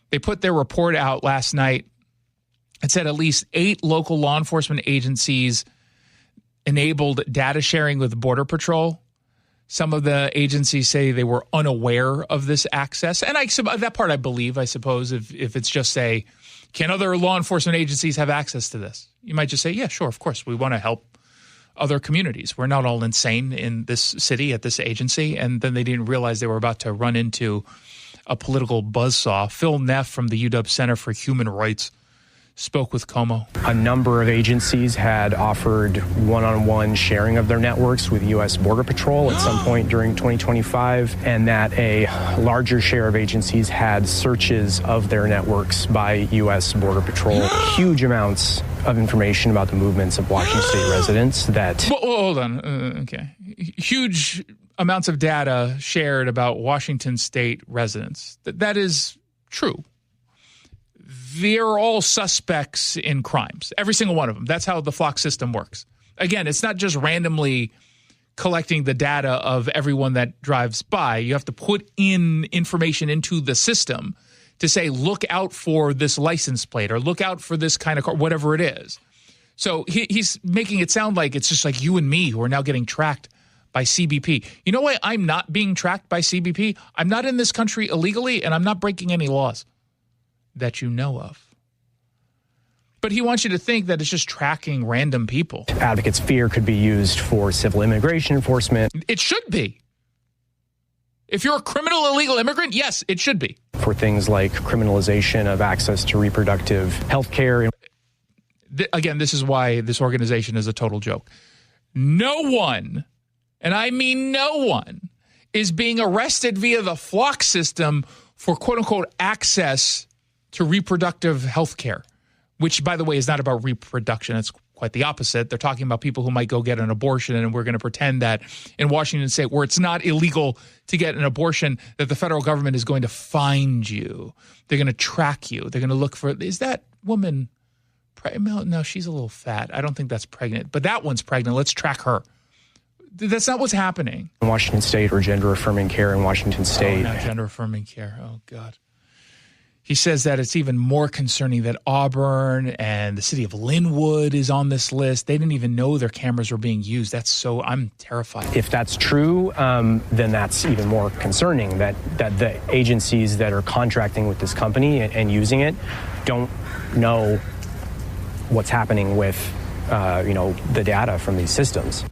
They put their report out last night. It said at least 8 local law enforcement agencies enabled data sharing with Border Patrol. Some of the agencies say they were unaware of this access. And that part I believe, I suppose, if it's just say, can other law enforcement agencies have access to this? You might just say, yeah, sure, of course. We want to help other communities. We're not all insane in this city at this agency. And then they didn't realize they were about to run into a political buzzsaw. Phil Neff from the UW Center for Human Rights spoke with Como. A number of agencies had offered one-on-one sharing of their networks with U.S. Border Patrol at some point during 2025, and that a larger share of agencies had searches of their networks by U.S. Border Patrol. Huge amounts of information about the movements of Washington State residents that... Hold on. Okay. Huge amounts of data shared about Washington State residents. That is true. They're all suspects in crimes, every single one of them. That's how the flock system works. Again, it's not just randomly collecting the data of everyone that drives by. You have to put in information into the system to say, look out for this license plate or look out for this kind of car, whatever it is. So he's making it sound like it's just like you and me who are now getting tracked by CBP. You know why I'm not being tracked by CBP? I'm not in this country illegally, and I'm not breaking any laws that you know of. But he wants you to think that it's just tracking random people. Advocates fear could be used for civil immigration enforcement. It should be. If you're a criminal illegal immigrant, yes, it should be. For things like criminalization of access to reproductive health care. Again, this is why this organization is a total joke. No one, and I mean no one, is being arrested via the flock system for quote-unquote access to reproductive health care, which, by the way, is not about reproduction. It's quite the opposite. They're talking about people who might go get an abortion, and we're going to pretend that in Washington State, where it's not illegal to get an abortion, that the federal government is going to find you. They're going to track you. They're going to look for, is that woman pregnant? No, she's a little fat. I don't think that's pregnant. But that one's pregnant. Let's track her. That's not what's happening. In Washington State, or gender-affirming care in Washington State. Oh, not gender-affirming care. Oh, God. He says that it's even more concerning that Auburn and the city of Linwood is on this list. They didn't even know their cameras were being used. I'm terrified. If that's true, then that's even more concerning, that the agencies that are contracting with this company and using it don't know what's happening with, the data from these systems.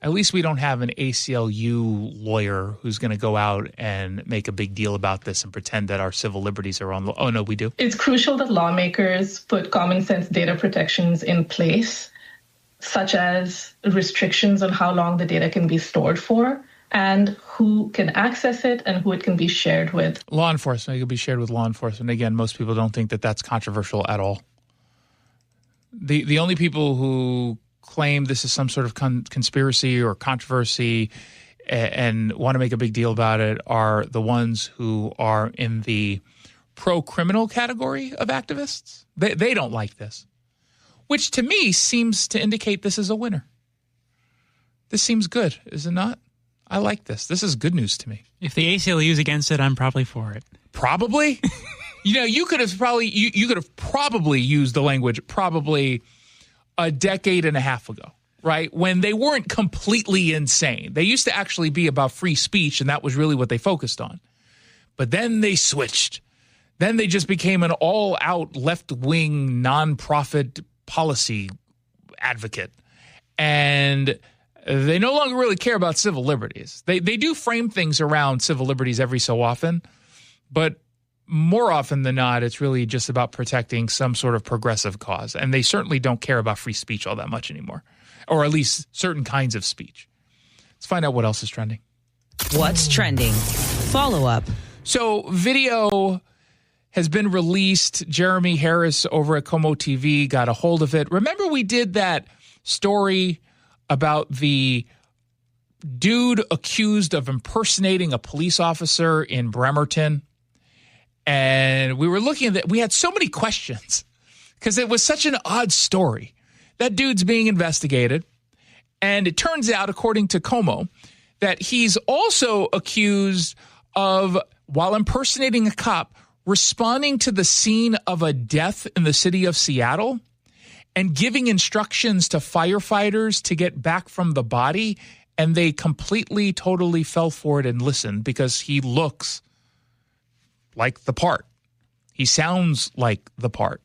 At least we don't have an ACLU lawyer who's going to go out and make a big deal about this and pretend that our civil liberties are on. Oh, no, we do. It's crucial that lawmakers put common sense data protections in place, such as restrictions on how long the data can be stored for and who can access it and who it can be shared with. Law enforcement. It can be shared with law enforcement. Again, most people don't think that that's controversial at all. The only people who claim this is some sort of conspiracy or controversy and want to make a big deal about it are the ones who are in the pro-criminal category of activists. They don't like this, which to me seems to indicate this is a winner. This seems good, is it not? I like this. This is good news to me. If the ACLU is against it, I'm probably for it. Probably? You could have probably used the language probably a decade and a half ago, right? When they weren't completely insane. They used to actually be about free speech, and that was really what they focused on. But then they switched. Then they just became an all-out left-wing nonprofit policy advocate. And they no longer really care about civil liberties. They do frame things around civil liberties every so often, but more often than not, it's really just about protecting some sort of progressive cause. And they certainly don't care about free speech all that much anymore, or at least certain kinds of speech. Let's find out what else is trending. What's trending? Follow up. So video has been released. Jeremy Harris over at Como TV got a hold of it. Remember we did that story about the dude accused of impersonating a police officer in Bremerton? And we were looking at that. We had so many questions because it was such an odd story. That dude's being investigated. And it turns out, according to Como, that he's also accused of, while impersonating a cop, responding to the scene of a death in the city of Seattle and giving instructions to firefighters to get back from the body. And they completely, totally fell for it and listened because he looks like the part. He sounds like the part.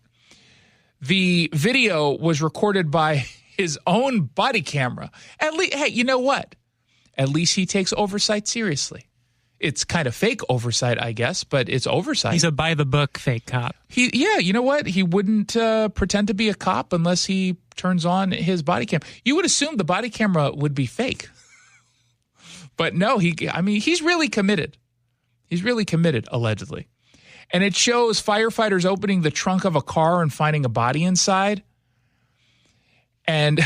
The video was recorded by his own body camera. At least, hey, you know what? At least he takes oversight seriously. It's kind of fake oversight, I guess, but it's oversight. He's a by-the-book fake cop. You know what? He wouldn't pretend to be a cop unless he turns on his body cam. You would assume the body camera would be fake. But no, he's really committed. He's really committed, allegedly. And it shows firefighters opening the trunk of a car and finding a body inside. And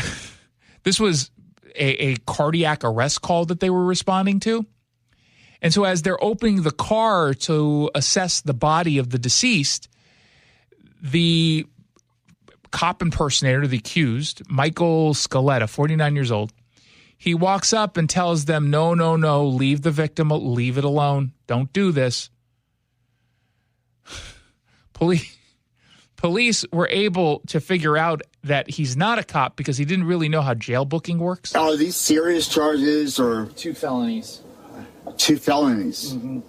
this was a cardiac arrest call that they were responding to. And so as they're opening the car to assess the body of the deceased, the cop impersonator, the accused, Michael Scaletta, 49 years old. He walks up and tells them, no, leave the victim, leave it alone. Don't do this. Police were able to figure out that he's not a cop because he didn't really know how jail booking works. Are these serious charges or? 2 felonies. 2 felonies? Mm-hmm.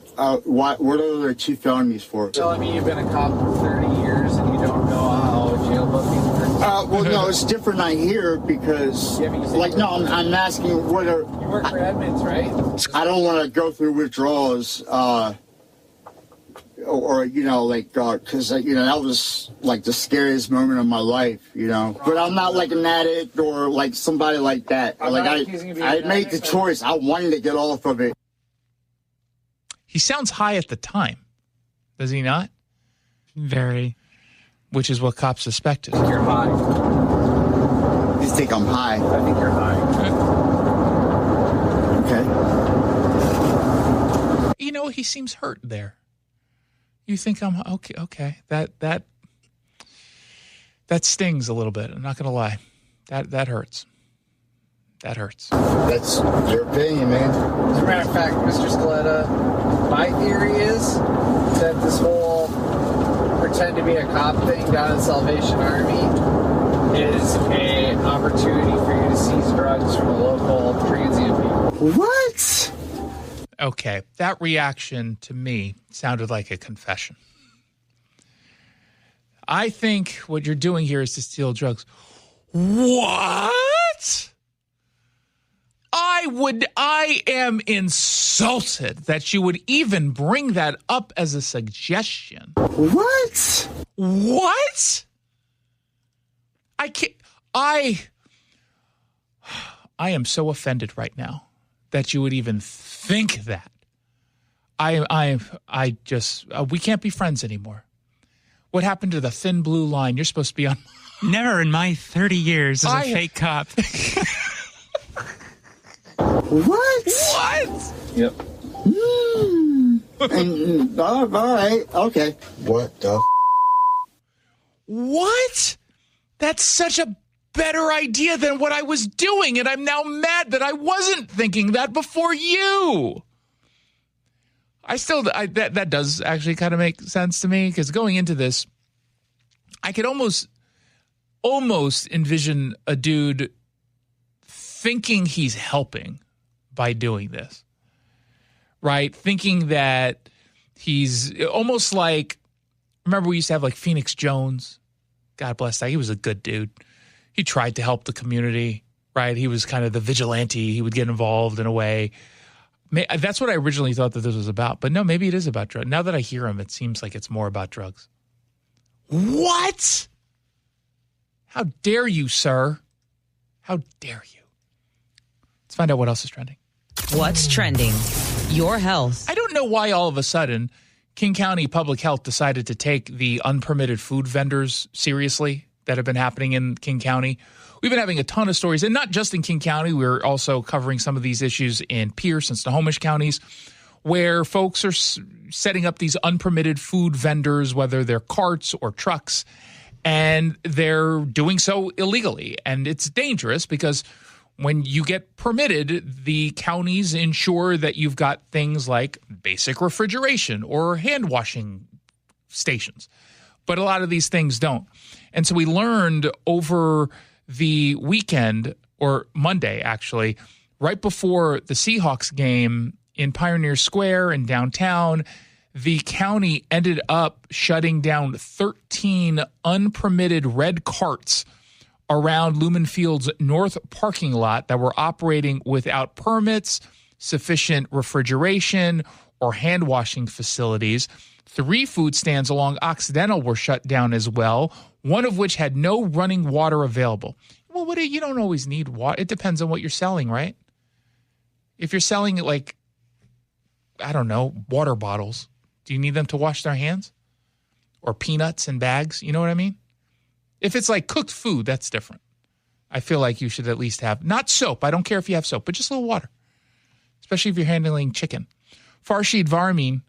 What are the 2 felonies for? Telling me you've been a cop for 30 years and you don't know how jail booking works? Well, no, it's different I hear because, I'm asking what are... You work for Edmonds, right? I don't want to go through withdrawals, because, that was, the scariest moment of my life, But I'm not, an addict or, somebody like that. I made the choice. I wanted to get off of it. He sounds high at the time, does he not? Very. Which is what cops suspected. I think you're high. You think I'm high? I think you're high. Okay. He seems hurt there. You think I'm okay. That stings a little bit. I'm not going to lie. That hurts. That hurts. That's your opinion, man. As a matter of fact, Mr. Scaletta, my theory is that this whole pretend to be a cop thing down in Salvation Army is an opportunity for you to seize drugs from the local transient people. What? Okay, that reaction to me sounded like a confession. I think what you're doing here is to steal drugs. What? I am insulted that you would even bring that up as a suggestion. What? I can't. I am so offended right now that you would even think that. I just we can't be friends anymore. What happened to the thin blue line? You're supposed to be on. Never in my 30 years as a fake cop. What? Yep. All right. Okay. What the? What? That's such a better idea than what I was doing, and I'm now mad that I wasn't thinking that before you. That does actually kind of make sense to me, because going into this, I could almost envision a dude thinking he's helping by doing this, right? Thinking that he's almost like, remember we used to have Phoenix Jones? God bless that. He was a good dude. He tried to help the community, right? He was kind of the vigilante. He would get involved in a way. That's what I originally thought that this was about. But no, maybe it is about drugs. Now that I hear him, it seems like it's more about drugs. What? How dare you, sir? How dare you? Let's find out what else is trending. What's trending? Your health. I don't know why all of a sudden King County Public Health decided to take the unpermitted food vendors seriously that have been happening in King County. We've been having a ton of stories, and not just in King County. We're also covering some of these issues in Pierce and Snohomish counties, where folks are setting up these unpermitted food vendors, whether they're carts or trucks, and they're doing so illegally. And it's dangerous because when you get permitted, the counties ensure that you've got things like basic refrigeration or hand washing stations. But a lot of these things don't. And so we learned over the weekend, or Monday actually, right before the Seahawks game in Pioneer Square in downtown, the county ended up shutting down 13 unpermitted red carts around Lumen Field's north parking lot that were operating without permits, sufficient refrigeration, or hand washing facilities. 3 food stands along Occidental were shut down as well, one of which had no running water available. Well, you don't always need water. It depends on what you're selling, right? If you're selling water bottles, do you need them to wash their hands? Or peanuts in bags? You know what I mean? If it's like cooked food, that's different. I feel like you should at least have, not soap. I don't care if you have soap, but just a little water, especially if you're handling chicken. Farshid Varmeen,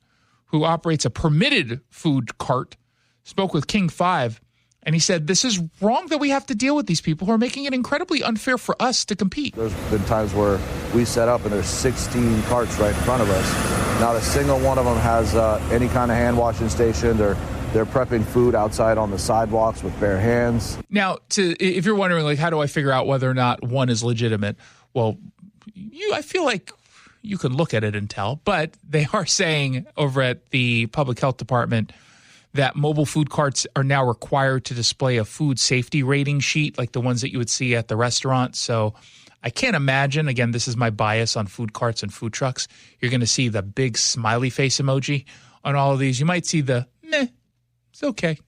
who operates a permitted food cart, spoke with King 5 And he said, this is wrong that we have to deal with these people who are making it incredibly unfair for us to compete. There's been times where we set up and there's 16 carts right in front of us. Not a single one of them has any kind of hand washing station. They're prepping food outside on the sidewalks with bare hands. Now, if you're wondering, like, how do I figure out whether or not one is legitimate? Well, I feel like you can look at it and tell, but they are saying over at the public health department that mobile food carts are now required to display a food safety rating sheet like the ones that you would see at the restaurant. So I can't imagine, again, this is my bias on food carts and food trucks, you're going to see the big smiley face emoji on all of these. You might see the meh, it's okay,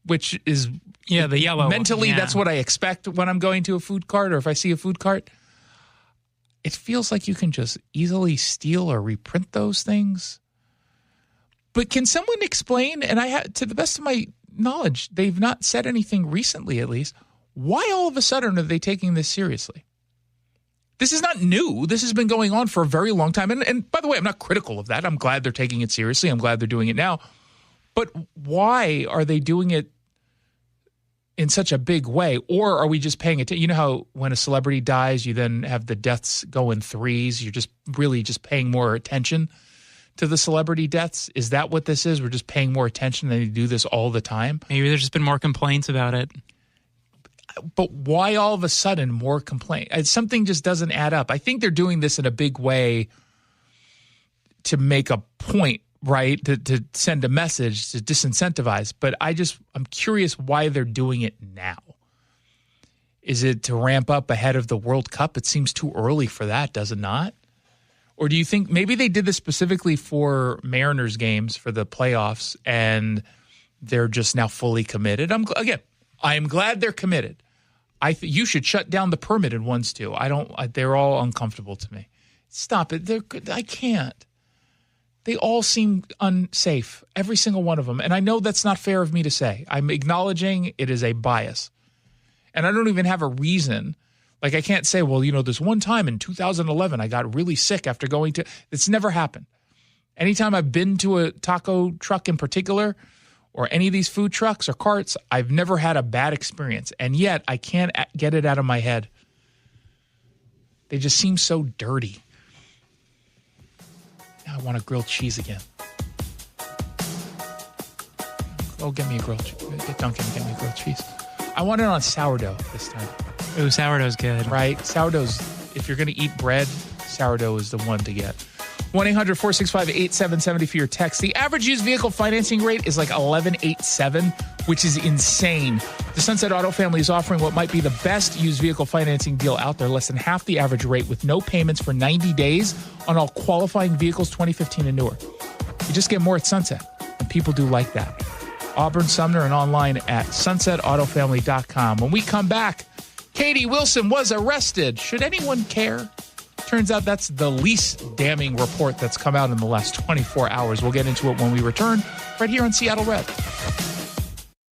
which is the yellow. Mentally, that's what I expect when I'm going to a food cart or if I see a food cart. It feels like you can just easily steal or reprint those things. But can someone explain, and to the best of my knowledge, they've not said anything recently at least, why all of a sudden are they taking this seriously? This is not new. This has been going on for a very long time. And by the way, I'm not critical of that. I'm glad they're taking it seriously. I'm glad they're doing it now. But why are they doing it in such a big way? Or are we just paying attention? You know how when a celebrity dies, you then have the deaths go in threes? You're just really just paying more attention to the celebrity deaths? Is that what this is? We're just paying more attention and they do this all the time? Maybe there's just been more complaints about it. But why all of a sudden more complaints? Something just doesn't add up. I think they're doing this in a big way to make a point, right? To send a message, to disincentivize. But I'm curious why they're doing it now. Is it to ramp up ahead of the World Cup? It seems too early for that, does it not? Or do you think maybe they did this specifically for Mariners games for the playoffs and they're just now fully committed? I'm glad they're committed. You should shut down the permitted ones too. They're all uncomfortable to me. Stop it. I can't. They all seem unsafe, every single one of them. And I know that's not fair of me to say. I'm acknowledging it is a bias. And I don't even have a reason. Like, I can't say, well, this one time in 2011, I got really sick after going to, it's never happened. Anytime I've been to a taco truck in particular, or any of these food trucks or carts, I've never had a bad experience. And yet, I can't get it out of my head. They just seem so dirty. Now I want a grilled cheese again. Oh, get me a grilled cheese. Duncan, get me a grilled cheese. I want it on sourdough this time. Ooh, sourdough's good. Right? Sourdough's, if you're going to eat bread, sourdough is the one to get. 1-800-465-8770 for your text. The average used vehicle financing rate is like $11,870, which is insane. The Sunset Auto family is offering what might be the best used vehicle financing deal out there, less than half the average rate with no payments for 90 days on all qualifying vehicles 2015 and newer. You just get more at Sunset, and people do like that. Auburn, Sumner, and online at sunsetautofamily.com. When we come back, Katie Wilson was arrested. Should anyone care? Turns out that's the least damning report that's come out in the last 24 hours. We'll get into it when we return right here on Seattle Red.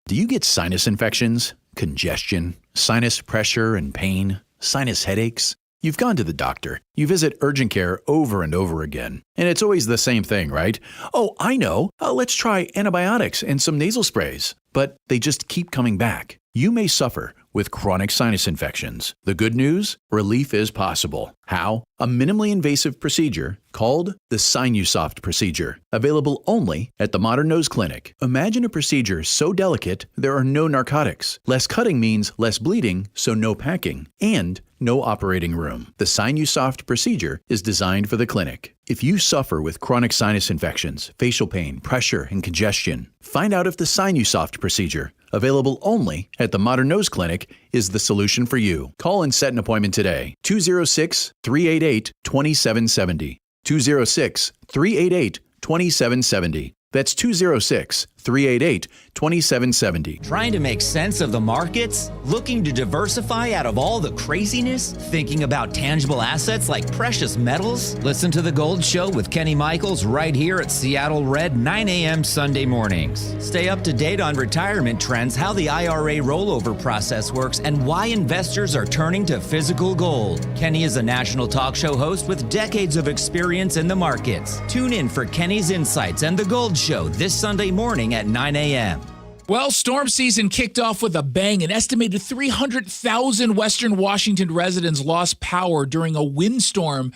Do you get sinus infections, congestion, sinus pressure and pain, sinus headaches? You've gone to the doctor. You visit urgent care over and over again. And it's always the same thing, right? Oh, I know. Let's try antibiotics and some nasal sprays. But they just keep coming back. You may suffer with chronic sinus infections. The good news? Relief is possible. How? A minimally invasive procedure called the Sinusoft procedure, available only at the Modern Nose Clinic. Imagine a procedure so delicate there are no narcotics. Less cutting means less bleeding, so no packing, and no operating room. The Sinusoft procedure is designed for the clinic. If you suffer with chronic sinus infections, facial pain, pressure, and congestion, find out if the Sinusoft procedure, available only at the Modern Nose Clinic, is the solution for you. Call and set an appointment today. 206-388-2770. 206-388-2770. That's 206-388-2770. Trying to make sense of the markets? Looking to diversify out of all the craziness? Thinking about tangible assets like precious metals? Listen to The Gold Show with Kenny Michaels right here at Seattle Red, 9 a.m. Sunday mornings. Stay up to date on retirement trends, how the IRA rollover process works, and why investors are turning to physical gold. Kenny is a national talk show host with decades of experience in the markets. Tune in for Kenny's insights and The Gold Show this Sunday morning at 9 a.m. Well, storm season kicked off with a bang. An estimated 300,000 Western Washington residents lost power during a windstorm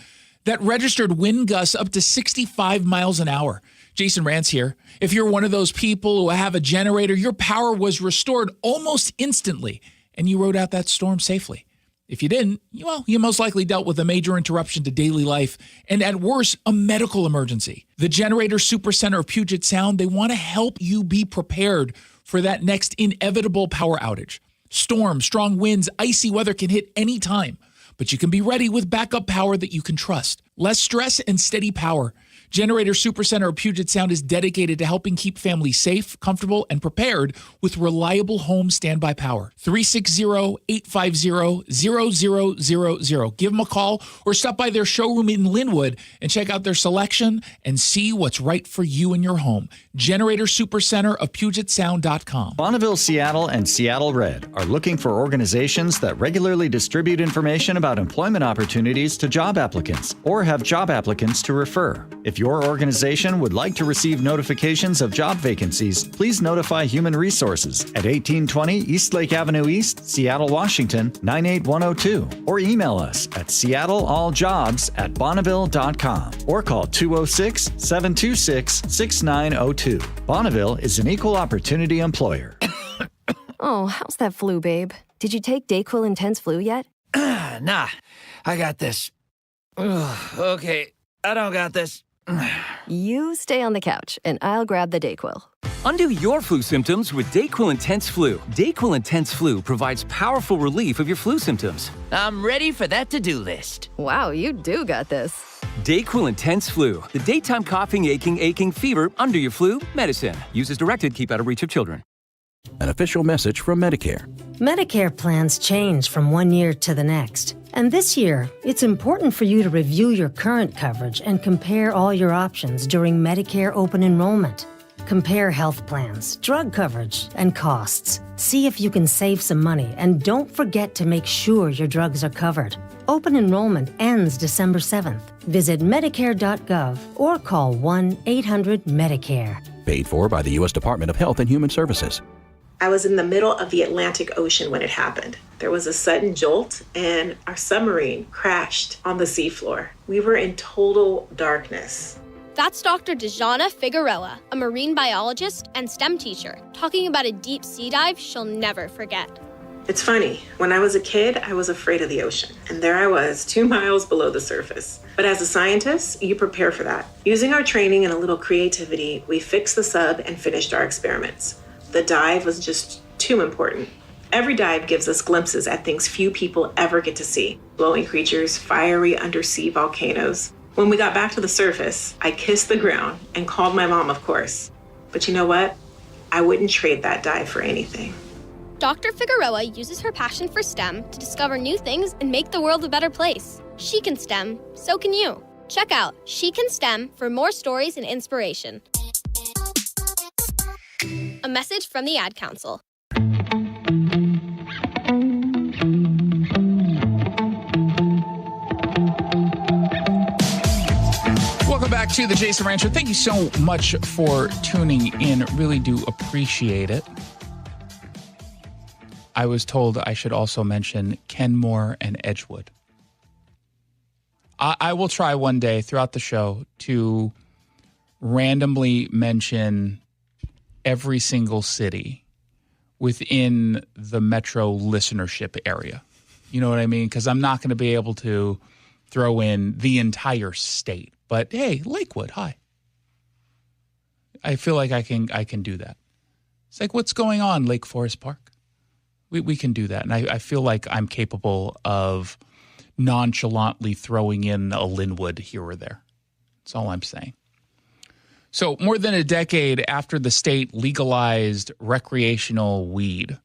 that registered wind gusts up to 65 miles an hour. Jason Rantz here. If you're one of those people who have a generator, your power was restored almost instantly, and you rode out that storm safely. If you didn't, well, you most likely dealt with a major interruption to daily life and, at worst, a medical emergency. The Generator Supercenter of Puget Sound, they want to help you be prepared for that next inevitable power outage. Storms, strong winds, icy weather can hit any time, but you can be ready with backup power that you can trust. Less stress and steady power. Generator Supercenter of Puget Sound is dedicated to helping keep families safe, comfortable, and prepared with reliable home standby power. 360-850-0000. Give them a call or stop by their showroom in Linwood and check out their selection and see what's right for you and your home. Generator Supercenter of PugetSound.com. Bonneville Seattle and Seattle Red are looking for organizations that regularly distribute information about employment opportunities to job applicants or have job applicants to refer. If your organization would like to receive notifications of job vacancies, please notify Human Resources at 1820 East Lake Avenue East, Seattle, Washington, 98102, or email us at seattlealljobs@bonneville.com or call 206-726-6902. Bonneville is an equal opportunity employer. Oh, how's that flu, babe? Did you take DayQuil Intense Flu yet? Nah, I got this. Ugh, okay, I don't got this. You stay on the couch, and I'll grab the DayQuil. Undo your flu symptoms with DayQuil Intense Flu. DayQuil Intense Flu provides powerful relief of your flu symptoms. I'm ready for that to-do list. Wow, you do got this. DayQuil Intense Flu. The daytime coughing, aching, fever, under your flu, medicine. Use as directed, keep out of reach of children. An official message from Medicare. Medicare plans change from one year to the next. And this year, it's important for you to review your current coverage and compare all your options during Medicare open enrollment. Compare health plans, drug coverage, and costs. See if you can save some money, and don't forget to make sure your drugs are covered. Open enrollment ends December 7th. Visit Medicare.gov or call 1-800-MEDICARE. Paid for by the U.S. Department of Health and Human Services. I was in the middle of the Atlantic Ocean when it happened. There was a sudden jolt and our submarine crashed on the seafloor. We were in total darkness. That's Dr. Dejana Figueroa, a marine biologist and STEM teacher, talking about a deep sea dive she'll never forget. It's funny, when I was a kid, I was afraid of the ocean. And there I was, 2 miles below the surface. But as a scientist, you prepare for that. Using our training and a little creativity, we fixed the sub and finished our experiments. The dive was just too important. Every dive gives us glimpses at things few people ever get to see. Glowing creatures, fiery undersea volcanoes. When we got back to the surface, I kissed the ground and called my mom, of course. But you know what? I wouldn't trade that dive for anything. Dr. Figueroa uses her passion for STEM to discover new things and make the world a better place. She can STEM, so can you. Check out She Can STEM for more stories and inspiration. A message from the Ad Council. Welcome back to the Jason Rantz Show. Thank you so much for tuning in. Really do appreciate it. I was told I should also mention Kenmore and Edgewood. I will try one day throughout the show to randomly mention every single city within the metro listenership area. You know what I mean? Because I'm not going to be able to throw in the entire state. But hey, Lakewood, hi. I feel like I can do that. It's like, what's going on, Lake Forest Park? We can do that. And I feel like I'm capable of nonchalantly throwing in a Linwood here or there. That's all I'm saying. So more than a decade after the state legalized recreational weed,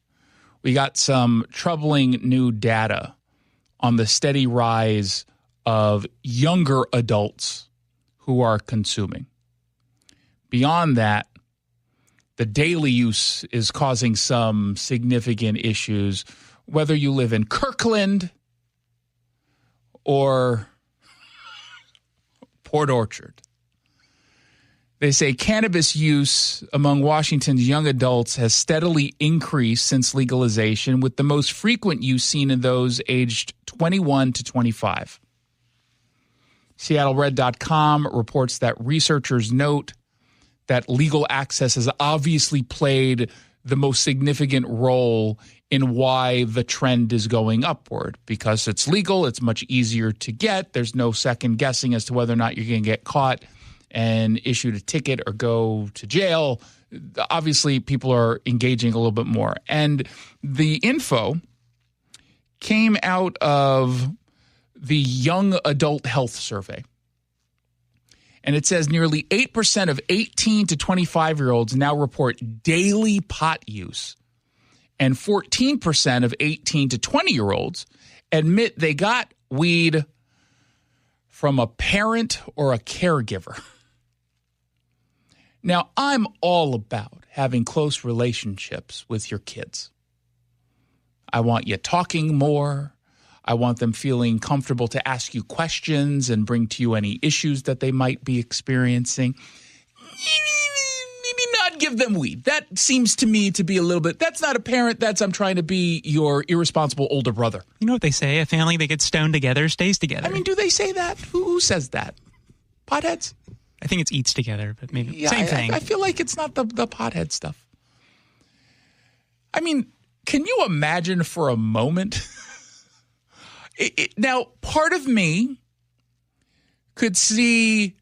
we got some troubling new data on the steady rise of younger adults who are consuming. Beyond that, the daily use is causing some significant issues, whether you live in Kirkland or Port Orchard. They say cannabis use among Washington's young adults has steadily increased since legalization, with the most frequent use seen in those aged 21 to 25. SeattleRed.com reports that researchers note that legal access has obviously played the most significant role in why the trend is going upward. Because it's legal, it's much easier to get. There's no second guessing as to whether or not you're going to get caught and issued a ticket or go to jail. Obviously, people are engaging a little bit more. And the info came out of the Young Adult Health Survey. And it says nearly 8% of 18 to 25-year-olds now report daily pot use. And 14% of 18 to 20-year-olds admit they got weed from a parent or a caregiver. Now, I'm all about having close relationships with your kids. I want you talking more. I want them feeling comfortable to ask you questions and bring to you any issues that they might be experiencing. Maybe not give them weed. That seems to me to be a little bit, that's not a parent, that's I'm trying to be your irresponsible older brother. You know what they say? A family that gets stoned together stays together. I mean, do they say that? Who says that? Potheads? I think it's eats together, but maybe Yeah, same thing. I feel like it's not the pothead stuff. I mean, can you imagine for a moment? Now, part of me could see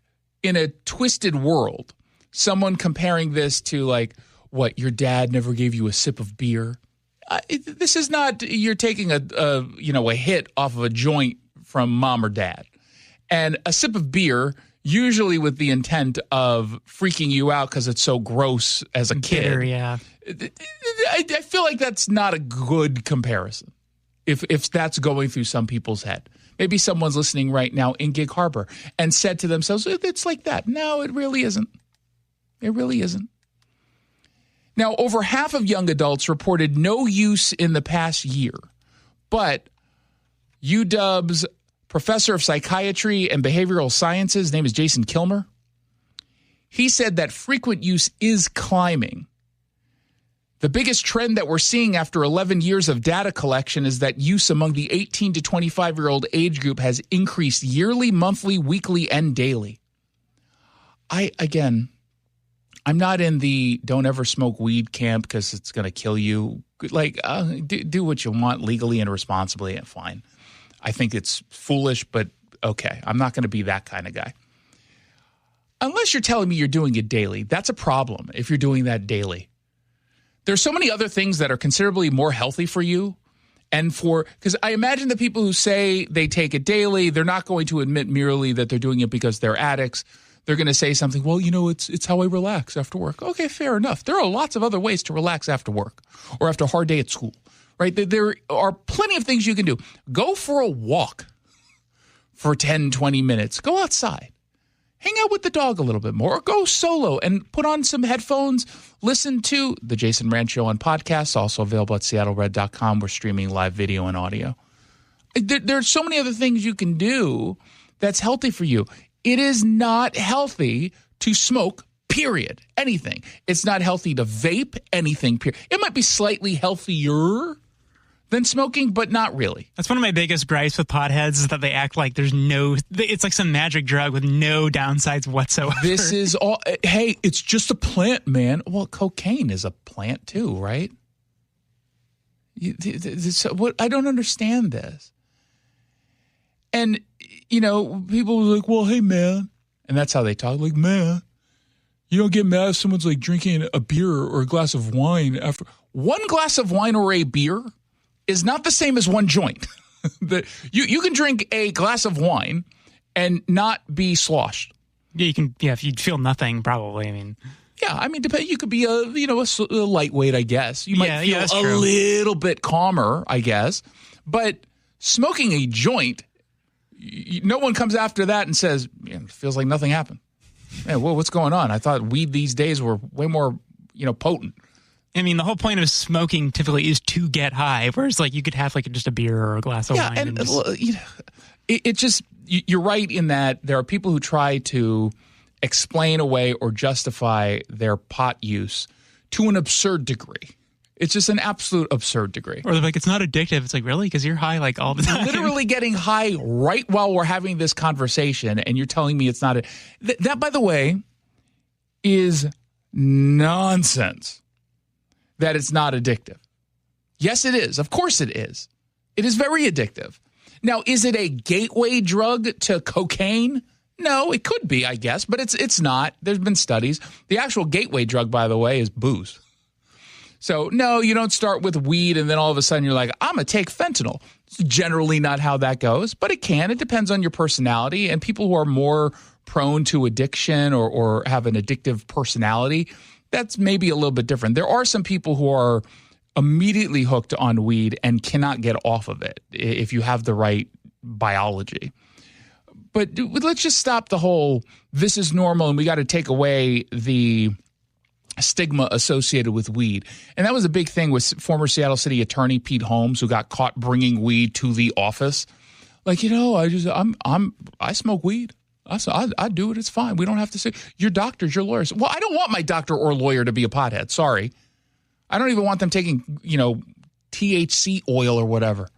in a twisted world someone comparing this to like, what, your dad never gave you a sip of beer? This is not, you're taking a hit off of a joint from mom or dad. And a sip of beer, usually with the intent of freaking you out because it's so gross as a kid. Bitter, yeah. I feel like that's not a good comparison if that's going through some people's head. Maybe someone's listening right now in Gig Harbor and said to themselves, it's like that. No, it really isn't. It really isn't. Now, over half of young adults reported no use in the past year, but UW's professor of psychiatry and behavioral sciences, his name is Jason Kilmer, he said that frequent use is climbing. The biggest trend that we're seeing after 11 years of data collection is that use among the 18 to 25-year-old age group has increased yearly, monthly, weekly, and daily. I'm not in the don't ever smoke weed camp because it's going to kill you. Like, do what you want legally and responsibly and fine. I think it's foolish, but okay. I'm not going to be that kind of guy. Unless you're telling me you're doing it daily. That's a problem if you're doing that daily. There's so many other things that are considerably more healthy for you. And because I imagine the people who say they take it daily, they're not going to admit merely that they're doing it because they're addicts. They're going to say something, well, it's how I relax after work. Okay, fair enough. There are lots of other ways to relax after work or after a hard day at school, right? There are plenty of things you can do. Go for a walk for 10, 20 minutes. Go outside. Hang out with the dog a little bit more or go solo and put on some headphones. Listen to the Jason Rantz Show on podcasts, also available at SeattleRed.com. We're streaming live video and audio. There are so many other things you can do that's healthy for you. It is not healthy to smoke, period. Anything. It's not healthy to vape, anything, period. It might be slightly healthier than smoking, but not really. That's one of my biggest gripes with potheads is that they act like it's like some magic drug with no downsides whatsoever. This is all, hey, it's just a plant, man. Well, cocaine is a plant too, right? I don't understand this. And, people are like, well, hey, man. And that's how they talk. Like, man, you don't get mad if someone's like drinking a beer or a glass of wine after. One glass of wine or a beer is not the same as one joint. You can drink a glass of wine and not be sloshed. Yeah, you can. Yeah, if you feel nothing, probably. You could be a lightweight, I guess. You might feel a little bit calmer, I guess. But smoking a joint, no one comes after that and says, it feels like nothing happened. Man, what's going on? I thought weed these days were way more, potent. I mean, the whole point of smoking typically is to get high, whereas like you could have like just a beer or a glass of wine. And you're right in that there are people who try to explain away or justify their pot use to an absurd degree. It's just an absolute absurd degree. Or they're like, it's not addictive. It's like, really? Because you're high like all the time. Literally getting high right while we're having this conversation, and you're telling me it's not. That, by the way, is nonsense. That it's not addictive. Yes, it is. Of course it is. It is very addictive. Now, is it a gateway drug to cocaine? No, it could be, I guess, but it's not. There's been studies. The actual gateway drug, by the way, is booze. So, no, you don't start with weed and then all of a sudden you're like, I'm going to take fentanyl. It's generally not how that goes, but it can. It depends on your personality, and people who are more prone to addiction or have an addictive personality, that's maybe a little bit different. There are some people who are immediately hooked on weed and cannot get off of it if you have the right biology. But let's just stop the whole, this is normal and we got to take away the stigma associated with weed. And that was a big thing with former Seattle City Attorney Pete Holmes, who got caught bringing weed to the office. Like, I smoke weed. I do it. It's fine. We don't have to say, your doctors, your lawyers. Well, I don't want my doctor or lawyer to be a pothead. Sorry. I don't even want them taking, THC oil or whatever.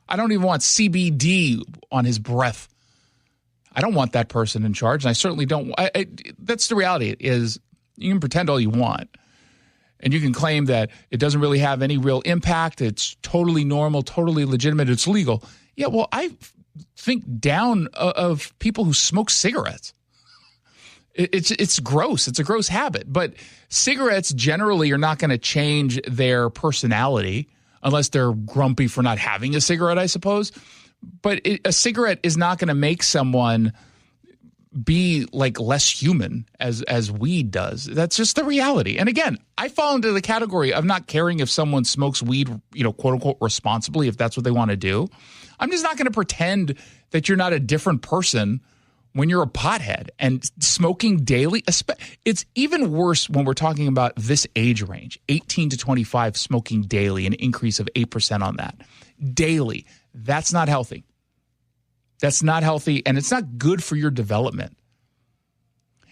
I don't even want CBD on his breath. I don't want that person in charge. And I certainly don't. That's the reality. Is you can pretend all you want. And you can claim that it doesn't really have any real impact. It's totally normal, totally legitimate. It's legal. Yeah, well, I think down of people who smoke cigarettes. It's gross. It's a gross habit. But cigarettes generally are not going to change their personality unless they're grumpy for not having a cigarette, I suppose. But a cigarette is not going to make someone be like less human as weed does. That's just the reality. And again, I fall into the category of not caring if someone smokes weed, quote unquote, responsibly, if that's what they want to do. I'm just not going to pretend that you're not a different person when you're a pothead. And smoking daily, it's even worse when we're talking about this age range, 18 to 25, smoking daily, an increase of 8% on that. Daily. That's not healthy. That's not healthy, and it's not good for your development.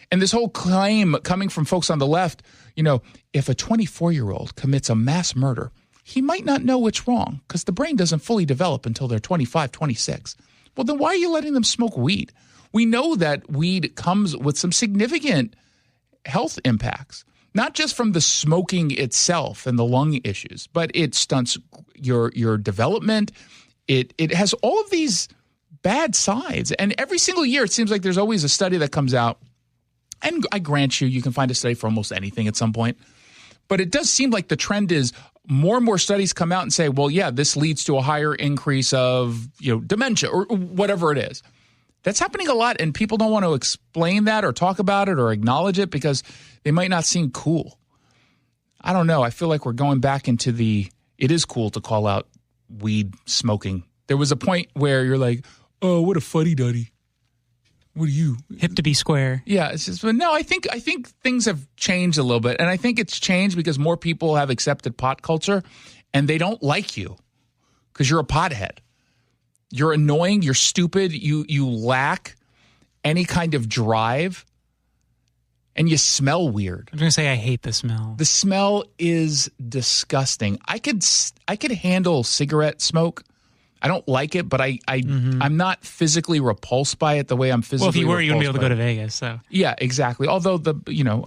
And this whole claim coming from folks on the left, if a 24-year-old commits a mass murder, he might not know what's wrong because the brain doesn't fully develop until they're 25, 26. Well, then why are you letting them smoke weed? We know that weed comes with some significant health impacts, not just from the smoking itself and the lung issues, but it stunts your development. It has all of these bad sides. And every single year, it seems like there's always a study that comes out. And I grant you can find a study for almost anything at some point. But it does seem like the trend is more and more studies come out and say, well, yeah, this leads to a higher increase of, dementia or whatever it is. That's happening a lot, and people don't want to explain that or talk about it or acknowledge it because they might not seem cool. I don't know. I feel like we're going back into it is cool to call out weed smoking. There was a point where you're like, oh, what a fuddy-duddy. What are you? Hip to be square. Yeah. It's just, but no, I think things have changed a little bit. And I think it's changed because more people have accepted pot culture and they don't like you because you're a pothead. You're annoying. You're stupid. You lack any kind of drive and you smell weird. I'm going to say I hate the smell. The smell is disgusting. I could handle cigarette smoke. I don't like it, but I'm not physically repulsed by it the way I'm physically repulsed. Well, if you were, you wouldn't be able to go to Vegas. So yeah, exactly. Although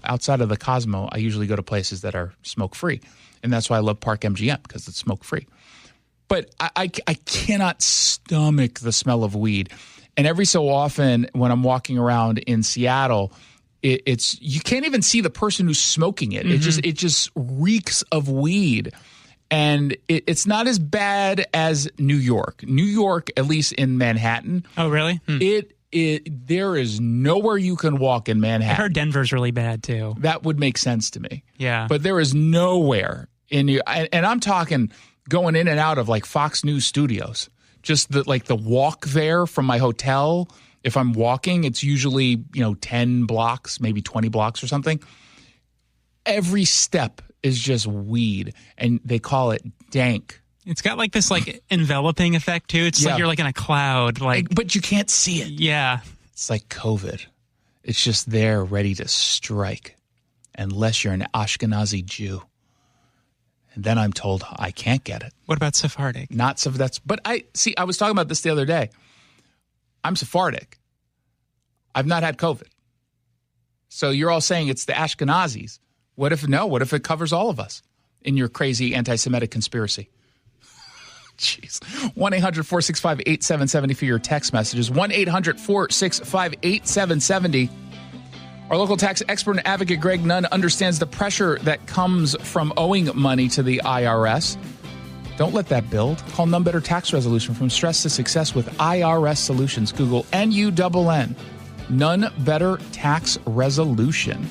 outside of the Cosmo, I usually go to places that are smoke free, and that's why I love Park MGM because it's smoke free. But I cannot stomach the smell of weed, and every so often when I'm walking around in Seattle, it's you can't even see the person who's smoking it. Mm-hmm. It just reeks of weed. And it's not as bad as New York. New York, at least in Manhattan. Oh, really? There is nowhere you can walk in Manhattan. I heard Denver's really bad, too. That would make sense to me. Yeah. But there is nowhere in New York. And I'm talking going in and out of like Fox News studios. Just the walk there from my hotel. If I'm walking, it's usually, 10 blocks, maybe 20 blocks or something. Every step is just weed, and they call it dank. It's got like this enveloping effect too. It's like you're like in a cloud, but you can't see it. Yeah, it's like COVID. It's just there ready to strike, unless you're an Ashkenazi Jew. And then I'm told I can't get it. What about Sephardic? But I was talking about this the other day. I'm Sephardic. I've not had COVID. So you're all saying it's the Ashkenazis. What if it covers all of us in your crazy anti-Semitic conspiracy? Jeez. 1-800-465-8770 for your text messages. 1-800-465-8770. Our local tax expert and advocate, Greg Nunn, understands the pressure that comes from owing money to the IRS. Don't let that build. Call None Better Tax Resolution. From stress to success with IRS Solutions. Google NUNN. None Better Tax Resolution.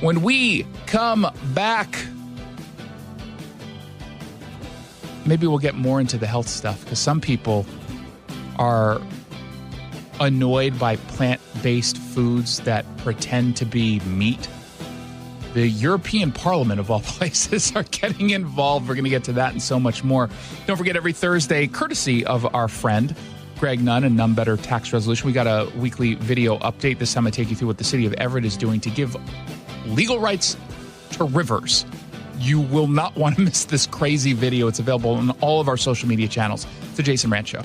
When we come back, maybe we'll get more into the health stuff, because some people are annoyed by plant-based foods that pretend to be meat. The European Parliament, of all places, are getting involved. We're going to get to that and so much more. Don't forget, every Thursday, courtesy of our friend Greg Nunn and None Better Tax Resolution, we got a weekly video update. This time I take you through what the city of Everett is doing to give legal rights to rivers. You will not want to miss this crazy video. It's available on all of our social media channels. It's the Jason Rantz Show.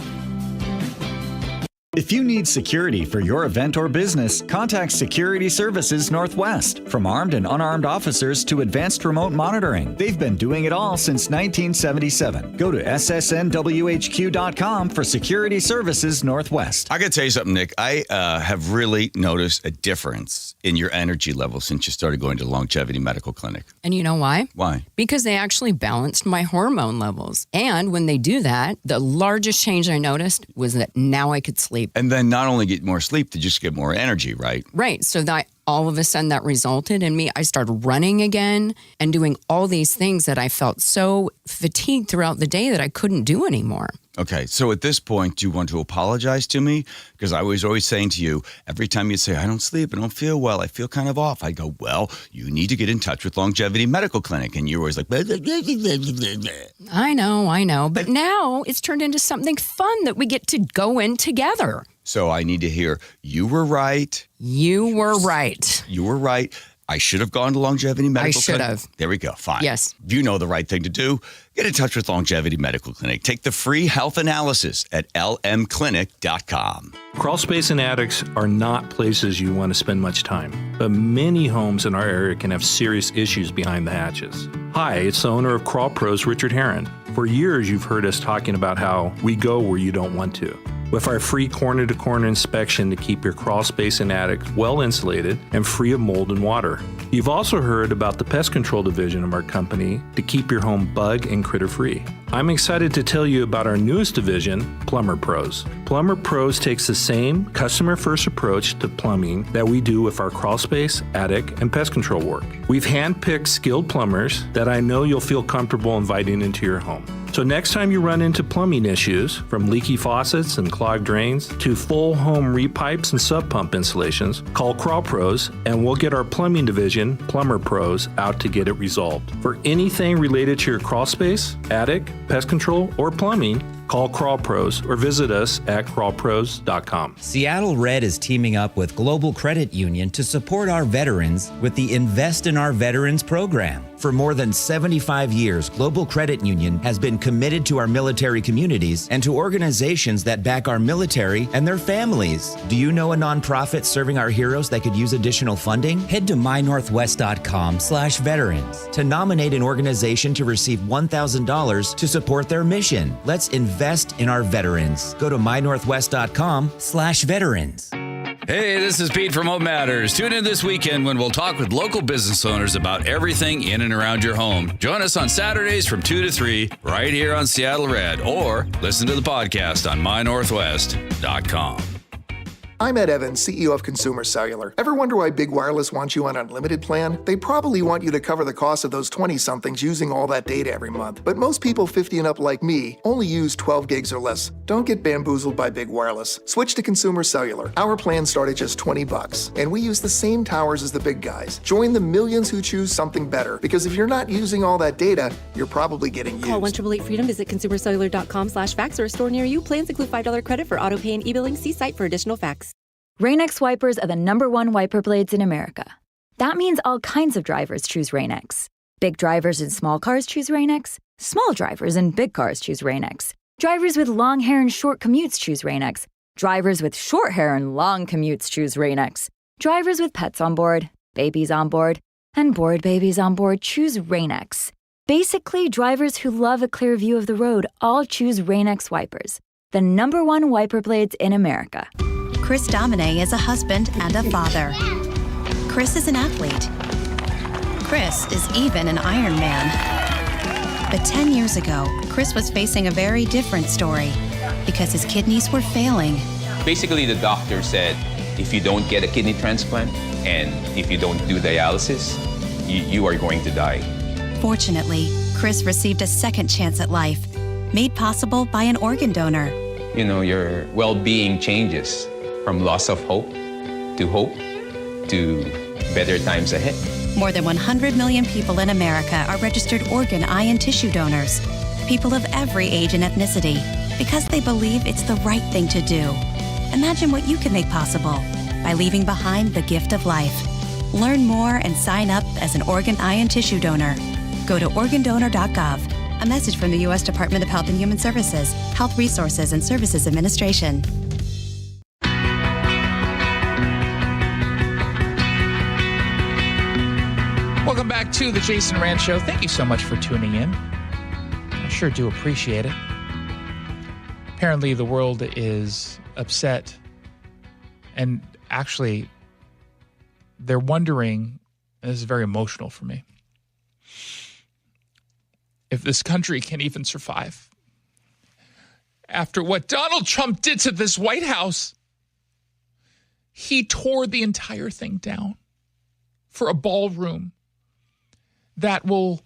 If you need security for your event or business, contact Security Services Northwest. From armed and unarmed officers to advanced remote monitoring, they've been doing it all since 1977. Go to ssnwhq.com for Security Services Northwest. I got to tell you something, Nick. I have really noticed a difference in your energy level since you started going to Longevity Medical Clinic. And you know why? Why? Because they actually balanced my hormone levels. And when they do that, the largest change I noticed was that now I could sleep. And then not only get more sleep, they just get more energy, right? Right. So that all of a sudden that resulted in me, I started running again and doing all these things that I felt so fatigued throughout the day that I couldn't do anymore. Okay, so at this point, do you want to apologize to me? Because I was always saying to you, every time you say, I don't sleep, I don't feel well, I feel kind of off, I go, well, you need to get in touch with Longevity Medical Clinic. And you're always like, blah, blah, blah, blah, blah, blah. I know. But now it's turned into something fun that we get to go in together. So I need to hear, you were right. You were right. You were right. I should have gone to Longevity Medical Clinic. I should have. There we go. Fine. Yes. You know the right thing to do. Get in touch with Longevity Medical Clinic. Take the free health analysis at lmclinic.com. Crawl space and attics are not places you want to spend much time, but many homes in our area can have serious issues behind the hatches. Hi, it's the owner of Crawl Pros, Richard Herron. For years, you've heard us talking about how we go where you don't want to. With our free corner-to-corner inspection to keep your crawl space and attic well insulated and free of mold and water. You've also heard about the pest control division of our company to keep your home bug and critter free. I'm excited to tell you about our newest division, Plumber Pros. Plumber Pros takes the same customer-first approach to plumbing that we do with our crawl space, attic, and pest control work. We've handpicked skilled plumbers that I know you'll feel comfortable inviting into your home. So next time you run into plumbing issues, from leaky faucets and clogged drains to full home repipes and sub pump installations, call Crawl Pros and we'll get our plumbing division, Plumber Pros, out to get it resolved. For anything related to your crawl space, attic, pest control, or plumbing, call Crawl Pros or visit us at crawlpros.com. Seattle Red is teaming up with Global Credit Union to support our veterans with the Invest in Our Veterans program. For more than 75 years, Global Credit Union has been committed to our military communities and to organizations that back our military and their families. Do you know a nonprofit serving our heroes that could use additional funding? Head to mynorthwest.com/veterans to nominate an organization to receive $1,000 to support their mission. Let's invest in our veterans. Go to mynorthwest.com/veterans. Hey, this is Pete from Home Matters. Tune in this weekend when we'll talk with local business owners about everything in and around your home. Join us on Saturdays from 2 to 3 right here on Seattle Red, or listen to the podcast on mynorthwest.com. I'm Ed Evans, CEO of Consumer Cellular. Ever wonder why Big Wireless wants you on an unlimited plan? They probably want you to cover the cost of those 20-somethings using all that data every month. But most people 50 and up like me only use 12 gigs or less. Don't get bamboozled by Big Wireless. Switch to Consumer Cellular. Our plans start at just $20, and we use the same towers as the big guys. Join the millions who choose something better, because if you're not using all that data, you're probably getting used. Call 1-888-FREEDOM, visit consumercellular.com/fax or a store near you. Plans include $5 credit for auto pay and e-billing. See site for additional facts. Rain-X wipers are the #1 wiper blades in America. That means all kinds of drivers choose Rain-X. Big drivers in small cars choose Rain-X. Small drivers in big cars choose Rain-X. Drivers with long hair and short commutes choose Rain-X. Drivers with short hair and long commutes choose Rain-X. Drivers with pets on board, babies on board, and bored babies on board choose Rain-X. Basically, drivers who love a clear view of the road all choose Rain-X wipers, the #1 wiper blades in America. Chris Domine is a husband and a father. Chris is an athlete. Chris is even an Iron Man. But 10 years ago, Chris was facing a very different story because his kidneys were failing. Basically, the doctor said, if you don't get a kidney transplant and if you don't do dialysis, you are going to die. Fortunately, Chris received a second chance at life, made possible by an organ donor. You know, your well-being changes from loss of hope to better times ahead. More than 100 million people in America are registered organ, eye, and tissue donors. People of every age and ethnicity, because they believe it's the right thing to do. Imagine what you can make possible by leaving behind the gift of life. Learn more and sign up as an organ, eye, and tissue donor. Go to organdonor.gov. A message from the U.S. Department of Health and Human Services, Health Resources and Services Administration. Welcome back to the Jason Rantz Show. Thank you so much for tuning in. I sure do appreciate it. Apparently, the world is upset. And actually, they're wondering, and this is very emotional for me, if this country can even survive. After what Donald Trump did to this White House, he tore the entire thing down for a ballroom that will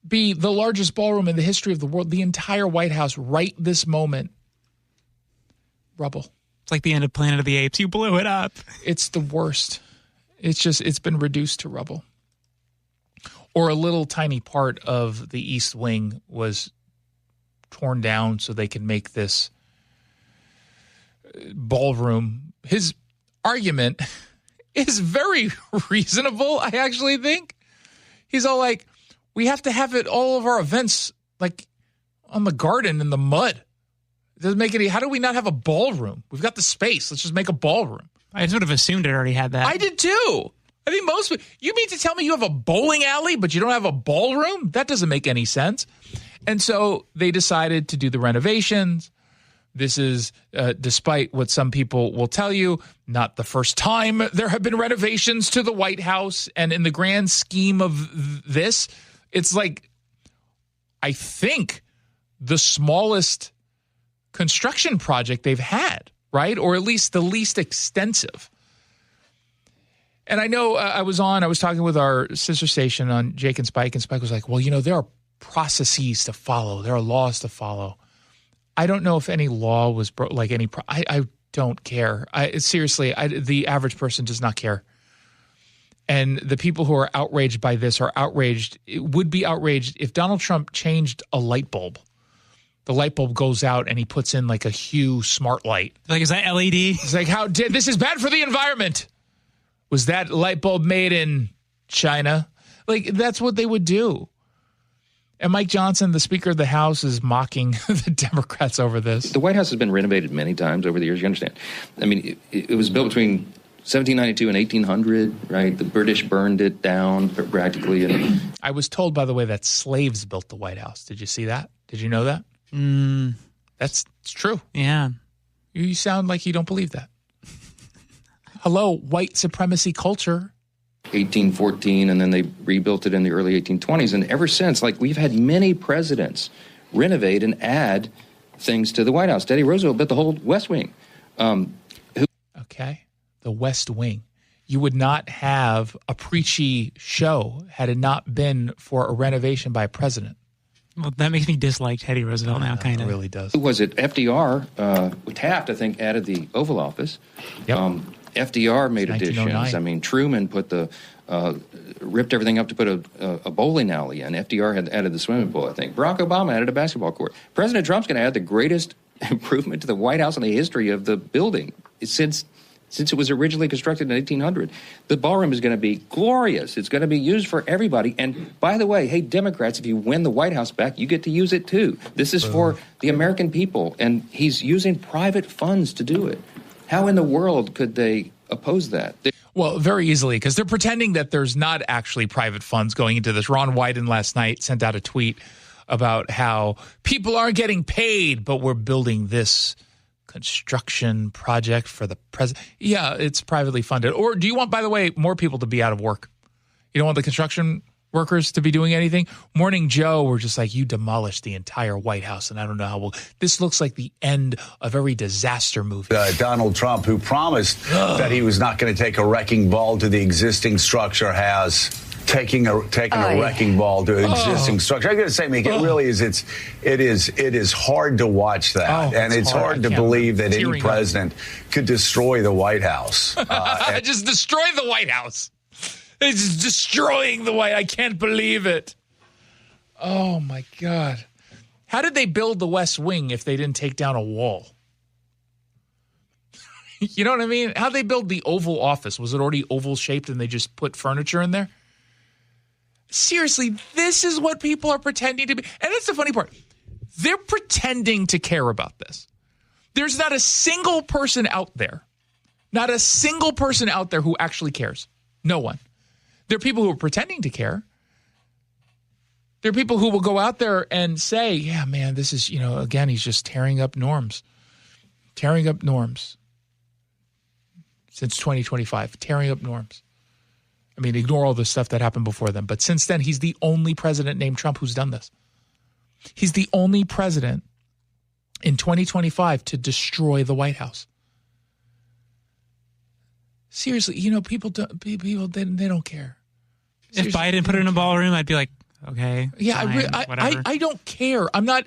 be the largest ballroom in the history of the world. The entire White House right this moment, rubble. It's like the end of Planet of the Apes. You blew it up. It's the worst. It's been reduced to rubble. Or a little tiny part of the East Wing was torn down so they can make this ballroom. His argument is very reasonable, I actually think. He's all like, we have to have all of our events like on the garden in the mud. It doesn't make any. How do we not have a ballroom? We've got the space. Let's just make a ballroom. I sort of assumed it already had that. I did too. I think most. You mean to tell me you have a bowling alley, but you don't have a ballroom? That doesn't make any sense. And so they decided to do the renovations. This is, despite what some people will tell you, not the first time there have been renovations to the White House. And in the grand scheme of this, it's like, I think, the smallest construction project they've had, right? Or at least the least extensive. And I know I was talking with our sister station on Jake and Spike was like, well, there are processes to follow. There are laws to follow. I don't know if any law was I don't care. Seriously, the average person does not care. And the people who are outraged by this are outraged. It would be outraged if Donald Trump changed a light bulb. The light bulb goes out and he puts in like a Hue smart light. Like, is that LED? It's like, this is bad for the environment. Was that light bulb made in China? Like, that's what they would do. And Mike Johnson, the Speaker of the House, is mocking the Democrats over this. The White House has been renovated many times over the years, you understand. I mean, it was built between 1792 and 1800, right? The British burned it down practically. And I was told, by the way, that slaves built the White House. Did you see that? Did you know that? It's true. Yeah. You sound like you don't believe that. Hello, white supremacy culture. 1814, and then they rebuilt it in the early 1820s. And ever since, we've had many presidents renovate and add things to the White House. Teddy Roosevelt built the whole West Wing. Okay, the West Wing. You would not have a preachy show had it not been for a renovation by a president. Well, that makes me dislike Teddy Roosevelt now, kind of. It really does. Who was it? FDR, Taft, I think, added the Oval Office. Yep. FDR made additions. I mean, Truman ripped everything up to put a bowling alley in. FDR had added the swimming pool, I think. Barack Obama added a basketball court. President Trump's going to add the greatest improvement to the White House in the history of the building since since it was originally constructed in 1800. The ballroom is going to be glorious. It's going to be used for everybody. And by the way, hey, Democrats, if you win the White House back, you get to use it too. This is for the American people, and he's using private funds to do it. How in the world could they oppose that? Well, very easily, because they're pretending that there's not actually private funds going into this. Ron Wyden last night sent out a tweet about how people aren't getting paid, but we're building this construction project for the president. Yeah, it's privately funded. Or do you want, by the way, more people to be out of work? You don't want the construction workers to be doing anything? Morning Joe were just like, you demolished the entire White House, and I don't know how this looks like the end of every disaster movie. Donald Trump, who promised that he was not going to take a wrecking ball to the existing structure, has taking a wrecking ball to existing structure. I got to say, Mick, it really is. It is hard to watch that, and it's hard to believe that any president could destroy the White House. Just destroy the White House. It's just destroying the White. I can't believe it. Oh my God! How did they build the West Wing if they didn't take down a wall? You know what I mean? How'd they build the Oval Office? Was it already oval shaped and they just put furniture in there? Seriously, this is what people are pretending to be. And that's the funny part. They're pretending to care about this. There's not a single person out there who actually cares. No one. There are people who are pretending to care. There are people who will go out there and say, yeah, man, this is, again, he's just tearing up norms. Tearing up norms. Since 2025, tearing up norms. I mean, ignore all the stuff that happened before then. But since then, he's the only president named Trump who's done this. He's the only president in 2025 to destroy the White House. Seriously, people they don't care. Seriously, if Biden put it in a ballroom, I'd be like, okay, yeah, fine, I don't care. I'm not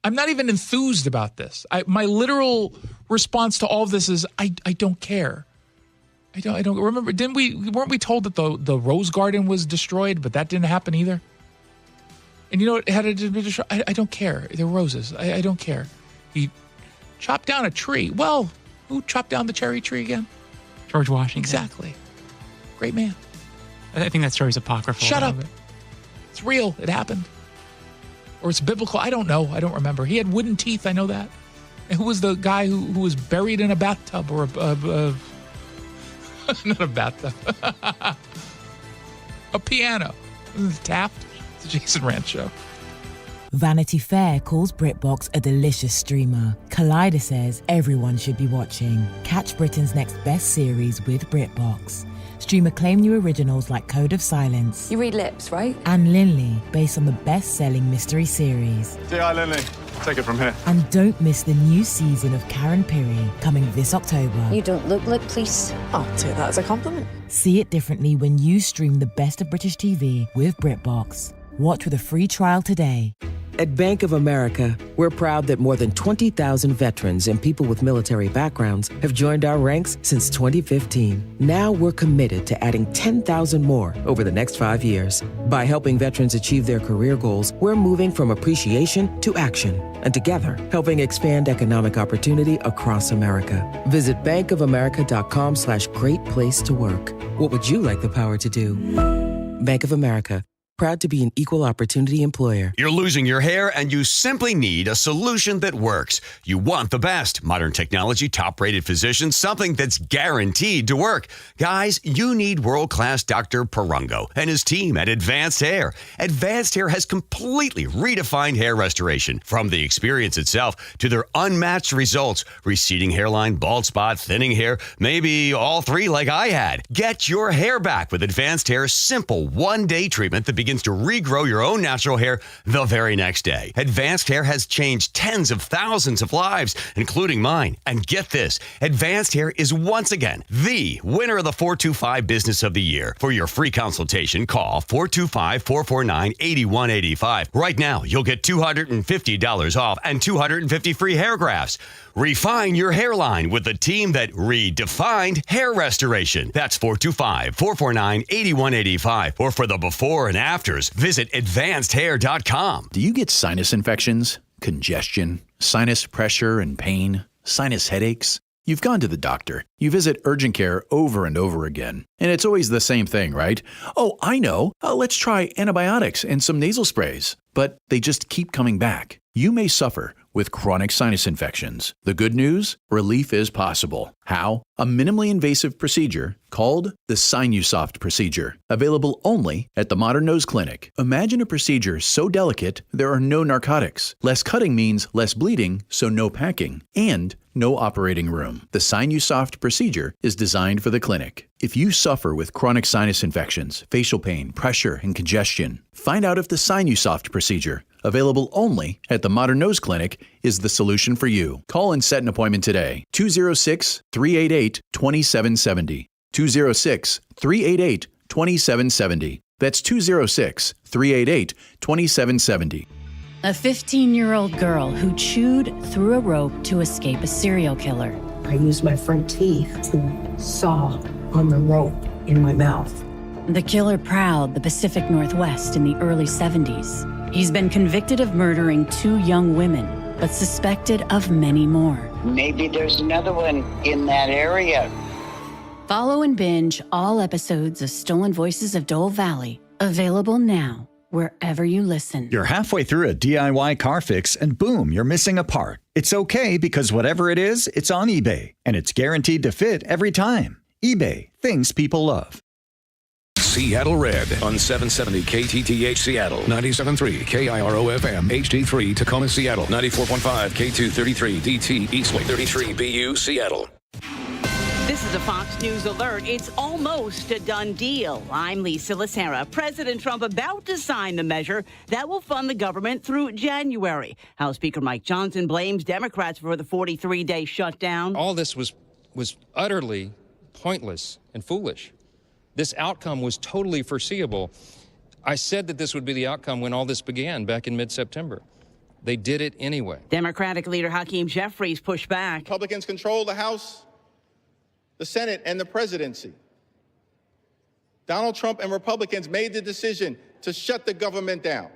even enthused about this. My literal response to all of this is I don't care. I don't remember. Weren't we told that the Rose Garden was destroyed, but that didn't happen either? And you know what had to be destroyed? I don't care. They're roses. I don't care. He chopped down a tree. Well, who chopped down the cherry tree again? George Washington. Exactly. Great man. I think that story's apocryphal. Shut up. It's real. It happened. Or it's biblical. I don't know. I don't remember. He had wooden teeth. I know that. And who was the guy who was buried in a bathtub or not a bathtub. A piano. Taft. It's a Jason Rantz Show. Vanity Fair calls BritBox a delicious streamer. Collider says everyone should be watching. Catch Britain's next best series with BritBox. Stream acclaimed new originals like Code of Silence. You read lips, right? And Linley, based on the best-selling mystery series. Say hi, Linley. Take it from here. And don't miss the new season of Karen Piri, coming this October. You don't look like police. I'll take that as a compliment. See it differently when you stream the best of British TV with BritBox. Watch with a free trial today. At Bank of America, we're proud that more than 20,000 veterans and people with military backgrounds have joined our ranks since 2015. Now we're committed to adding 10,000 more over the next 5 years. By helping veterans achieve their career goals, we're moving from appreciation to action. And together, helping expand economic opportunity across America. Visit bankofamerica.com/great place to work. What would you like the power to do? Bank of America. Proud to be an equal opportunity employer. You're losing your hair and you simply need a solution that works. You want the best. Modern technology, top-rated physicians, something that's guaranteed to work. Guys, you need world-class Dr. Perungo and his team at Advanced Hair. Advanced Hair has completely redefined hair restoration. From the experience itself to their unmatched results. Receding hairline, bald spot, thinning hair, maybe all three like I had. Get your hair back with Advanced Hair's simple one-day treatment that begins to regrow your own natural hair the very next day. Advanced Hair has changed tens of thousands of lives, including mine. And get this, Advanced Hair is once again the winner of the 425 Business of the Year. For your free consultation, call 425-449-8185. Right now, you'll get $250 off and 250 free hair grafts. Refine your hairline with the team that redefined hair restoration. That's 425-449-8185. Or for the before and afters, visit advancedhair.com. Do you get sinus infections, congestion, sinus pressure and pain, sinus headaches? You've gone to the doctor. You visit urgent care over and over again. And it's always the same thing, right? Oh, I know. Let's try antibiotics and some nasal sprays. But they just keep coming back. You may suffer with chronic sinus infections. The good news? Relief is possible. How? A minimally invasive procedure called the Sinusoft procedure, available only at the Modern Nose Clinic. Imagine a procedure so delicate there are no narcotics. Less cutting means less bleeding, so no packing, and no operating room. The Sinusoft procedure is designed for the clinic. If you suffer with chronic sinus infections, facial pain, pressure, and congestion, find out if the Sinusoft procedure, available only at the Modern Nose Clinic, is the solution for you. Call and set an appointment today. 206-388-2770. 206-388-2770. That's 206-388-2770. A 15-year-old girl who chewed through a rope to escape a serial killer. I used my front teeth to saw on the rope in my mouth. The killer prowled the Pacific Northwest in the early 70s. He's been convicted of murdering 2 young women, but suspected of many more. Maybe there's another one in that area. Follow and binge all episodes of Stolen Voices of Dole Valley, available now wherever you listen. You're halfway through a DIY car fix and boom, you're missing a part. It's okay because whatever it is, it's on eBay and it's guaranteed to fit every time. eBay, things people love. Seattle Red on 770 KTTH Seattle, 97.3 KIRO FM, HD3 Tacoma Seattle, 94.5 K233 DT Eastway 33 BU Seattle. This is a Fox News alert. It's almost a done deal. I'm Lisa Lacera. President Trump about to sign the measure that will fund the government through January. House Speaker Mike Johnson blames Democrats for the 43-day shutdown. All this was utterly pointless and foolish. This outcome was totally foreseeable. I said that this would be the outcome when all this began back in mid-September. They did it anyway. Democratic leader Hakeem Jeffries pushed back. Republicans control the House, the Senate, and the presidency. Donald Trump and Republicans made the decision to shut the government down.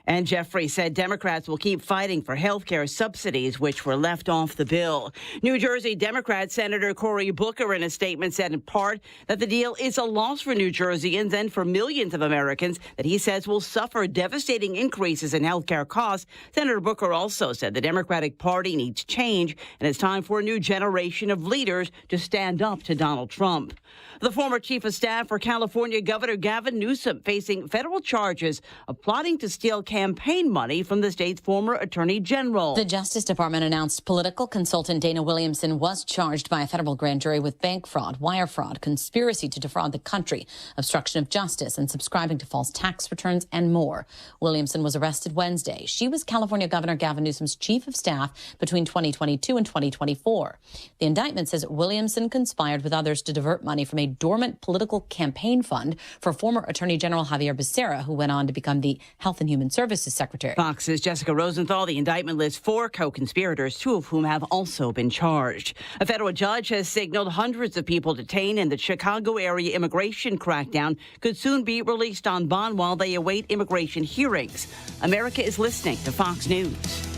And Jeffries said Democrats will keep fighting for health care subsidies, which were left off the bill. New Jersey Democrat Senator Cory Booker, in a statement, said in part that the deal is a loss for New Jerseyans and for millions of Americans that he says will suffer devastating increases in health care costs. Senator Booker also said the Democratic Party needs change, and it's time for a new generation of leaders to stand up to Donald Trump. The former chief of staff for California Governor Gavin Newsom facing federal charges of plotting to steal campaign money from the state's former attorney general. The Justice Department announced political consultant Dana Williamson was charged by a federal grand jury with bank fraud, wire fraud, conspiracy to defraud the country, obstruction of justice, and subscribing to false tax returns and more. Williamson was arrested Wednesday. She was California Governor Gavin Newsom's chief of staff between 2022 and 2024. The indictment says Williamson conspired with others to divert money from a dormant political campaign fund for former Attorney General Javier Becerra, who went on to become the Health and Human Services Secretary. Fox's Jessica Rosenthal. The indictment lists 4 co-conspirators, 2 of whom have also been charged. A federal judge has signaled hundreds of people detained in the Chicago area immigration crackdown could soon be released on bond while they await immigration hearings. America is listening to Fox News.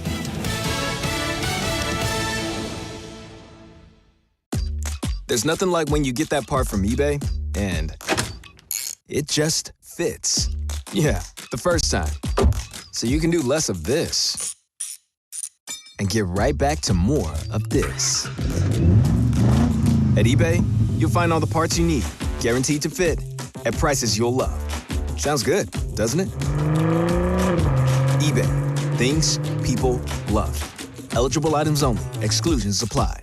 There's nothing like when you get that part from eBay and it just fits. Yeah, the first time. So you can do less of this and get right back to more of this. At eBay, you'll find all the parts you need, guaranteed to fit, at prices you'll love. Sounds good, doesn't it? eBay, things people love. Eligible items only. Exclusions apply.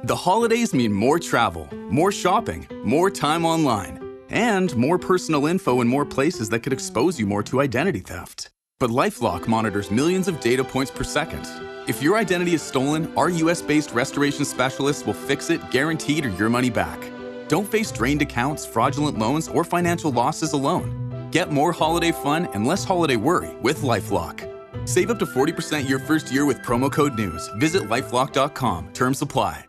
The holidays mean more travel, more shopping, more time online, and more personal info in more places that could expose you more to identity theft. But LifeLock monitors millions of data points per second. If your identity is stolen, our US-based restoration specialists will fix it, guaranteed, or your money back. Don't face drained accounts, fraudulent loans, or financial losses alone. Get more holiday fun and less holiday worry with LifeLock. Save up to 40% your first year with promo code NEWS. Visit LifeLock.com. Terms apply.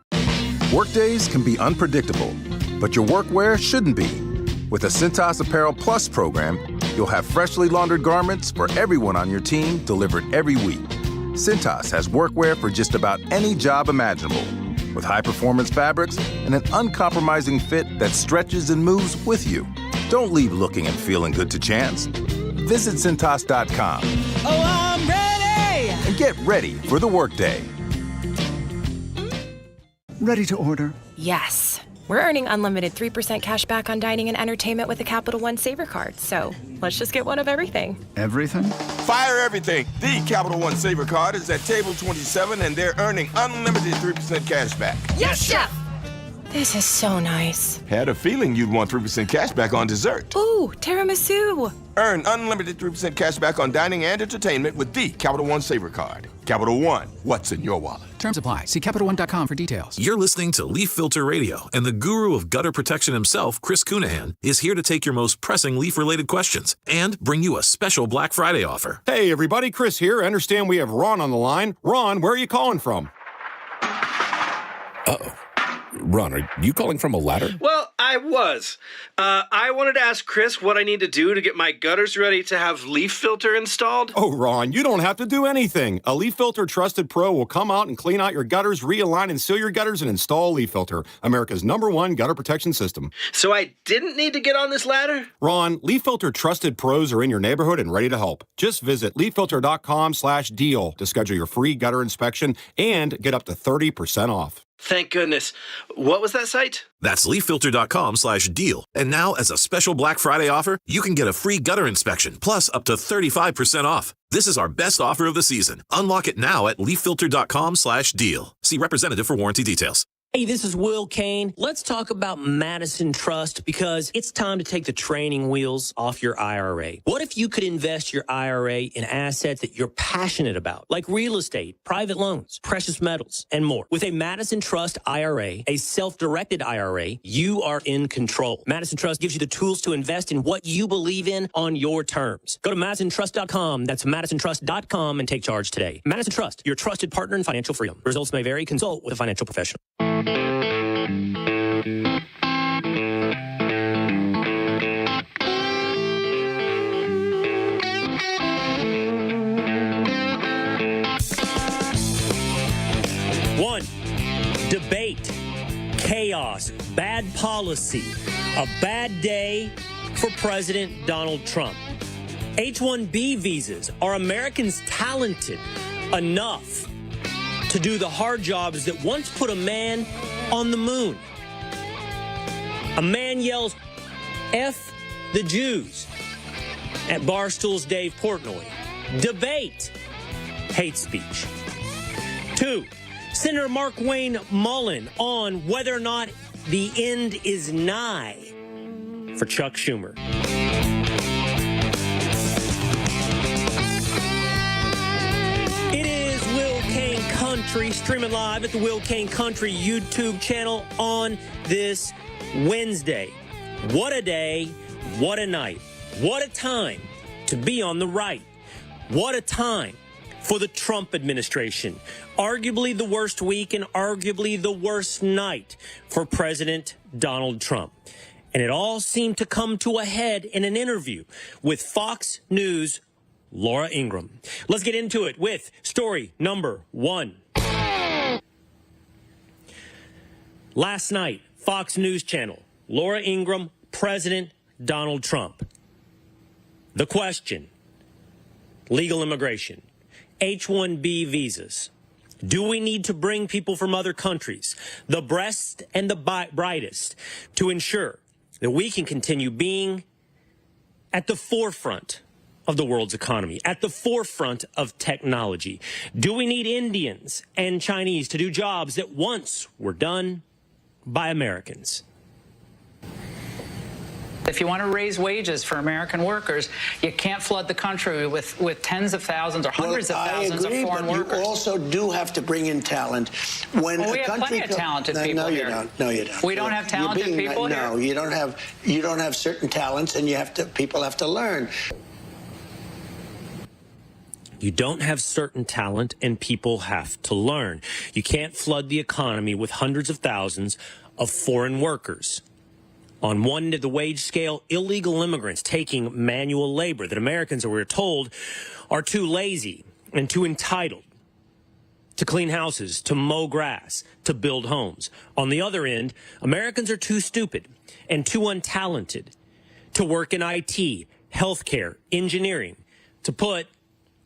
Workdays can be unpredictable, but your workwear shouldn't be. With the Cintas Apparel Plus program, you'll have freshly laundered garments for everyone on your team delivered every week. Cintas has workwear for just about any job imaginable, with high-performance fabrics and an uncompromising fit that stretches and moves with you. Don't leave looking and feeling good to chance. Visit Cintas.com. Oh, I'm ready! And get ready for the workday. Ready to order? Yes. We're earning unlimited 3% cash back on dining and entertainment with the Capital One Saver Card, so let's just get one of everything. Everything? Fire everything! The Capital One Saver Card is at table 27, and they're earning unlimited 3% cash back. Yes, Chef! This is so nice. Had a feeling you'd want 3% cash back on dessert. Ooh, tiramisu! Earn unlimited 3% cash back on dining and entertainment with the Capital One Saver Card. Capital One, what's in your wallet? Terms apply. See CapitalOne.com for details. You're listening to Leaf Filter Radio, and the guru of gutter protection himself, Chris Cunahan, is here to take your most pressing leaf-related questions and bring you a special Black Friday offer. Hey, everybody, Chris here. I understand we have Ron on the line. Ron, where are you calling from? Uh-oh. Ron, are you calling from a ladder? Well, I was. I wanted to ask Chris what I need to do to get my gutters ready to have leaf filter installed. Oh, Ron, you don't have to do anything. A Leaf Filter Trusted Pro will come out and clean out your gutters, realign and seal your gutters, and install Leaf Filter, America's #1 gutter protection system. So I didn't need to get on this ladder? Ron, Leaf Filter Trusted Pros are in your neighborhood and ready to help. Just visit leaffilter.com/deal to schedule your free gutter inspection and get up to 30% off. Thank goodness. What was that site? That's leaffilter.com/deal. And now, as a special Black Friday offer, you can get a free gutter inspection, plus up to 35% off. This is our best offer of the season. Unlock it now at leaffilter.com/deal. See representative for warranty details. Hey, this is Will Kane. Let's talk about Madison Trust, because it's time to take the training wheels off your IRA. What if you could invest your IRA in assets that you're passionate about, like real estate, private loans, precious metals, and more? With a Madison Trust IRA, a self-directed IRA, you are in control. Madison Trust gives you the tools to invest in what you believe in on your terms. Go to MadisonTrust.com. That's MadisonTrust.com and take charge today. Madison Trust, your trusted partner in financial freedom. Results may vary. Consult with a financial professional. One, debate, chaos, bad policy, a bad day for President Donald Trump. H-1B visas. Are Americans talented enough to do the hard jobs that once put a man on the moon? A man yells, F the Jews, at Barstool's Dave Portnoy. Debate, hate speech. 2, Senator Mark Wayne Mullen on whether or not the end is nigh for Chuck Schumer. It is Will Kane Country, streaming live at the Will Kane Country YouTube channel on this Wednesday. What a day, what a night, what a time to be on the right. What a time for the Trump administration. Arguably the worst week and arguably the worst night for President Donald Trump. And it all seemed to come to a head in an interview with Fox News' Laura Ingraham. Let's get into it with story number 1. Last night, Fox News Channel, Laura Ingraham, President Donald Trump. The question, legal immigration, H-1B visas. Do we need to bring people from other countries, the best and the brightest, to ensure that we can continue being at the forefront of the world's economy, at the forefront of technology? Do we need Indians and Chinese to do jobs that once were done by Americans? If you want to raise wages for American workers, you can't flood the country with tens of thousands or hundreds of thousands of foreign workers. You also do have to bring in talent. When we have plenty of talented people here. No, you don't. We don't have talented people here? No, you don't have certain talents, and people have to learn. You don't have certain talent, and people have to learn. You can't flood the economy with hundreds of thousands of foreign workers. On one end of the wage scale, illegal immigrants taking manual labor that Americans, we're told, are too lazy and too entitled to clean houses, to mow grass, to build homes. On the other end, Americans are too stupid and too untalented to work in IT, healthcare, engineering, to put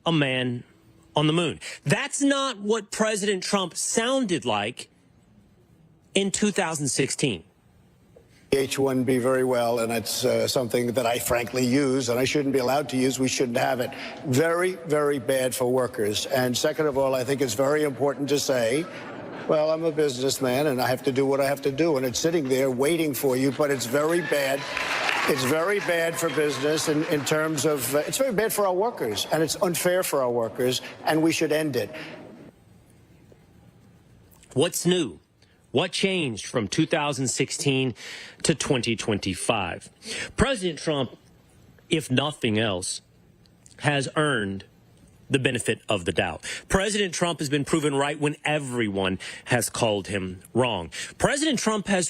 a man on the moon. That's not what President Trump sounded like in 2016. H-1B very well, and it's something that I frankly use, and I shouldn't be allowed to use. We shouldn't have it. Very, very bad for workers. And second of all, I think it's very important to say, well, I'm a businessman, and I have to do what I have to do, and it's sitting there waiting for you, but it's very bad. It's very bad for business in terms of, it's very bad for our workers, and it's unfair for our workers, and we should end it. What's new? What changed from 2016 to 2025? President Trump, if nothing else, has earned the benefit of the doubt. President Trump has been proven right when everyone has called him wrong. President Trump has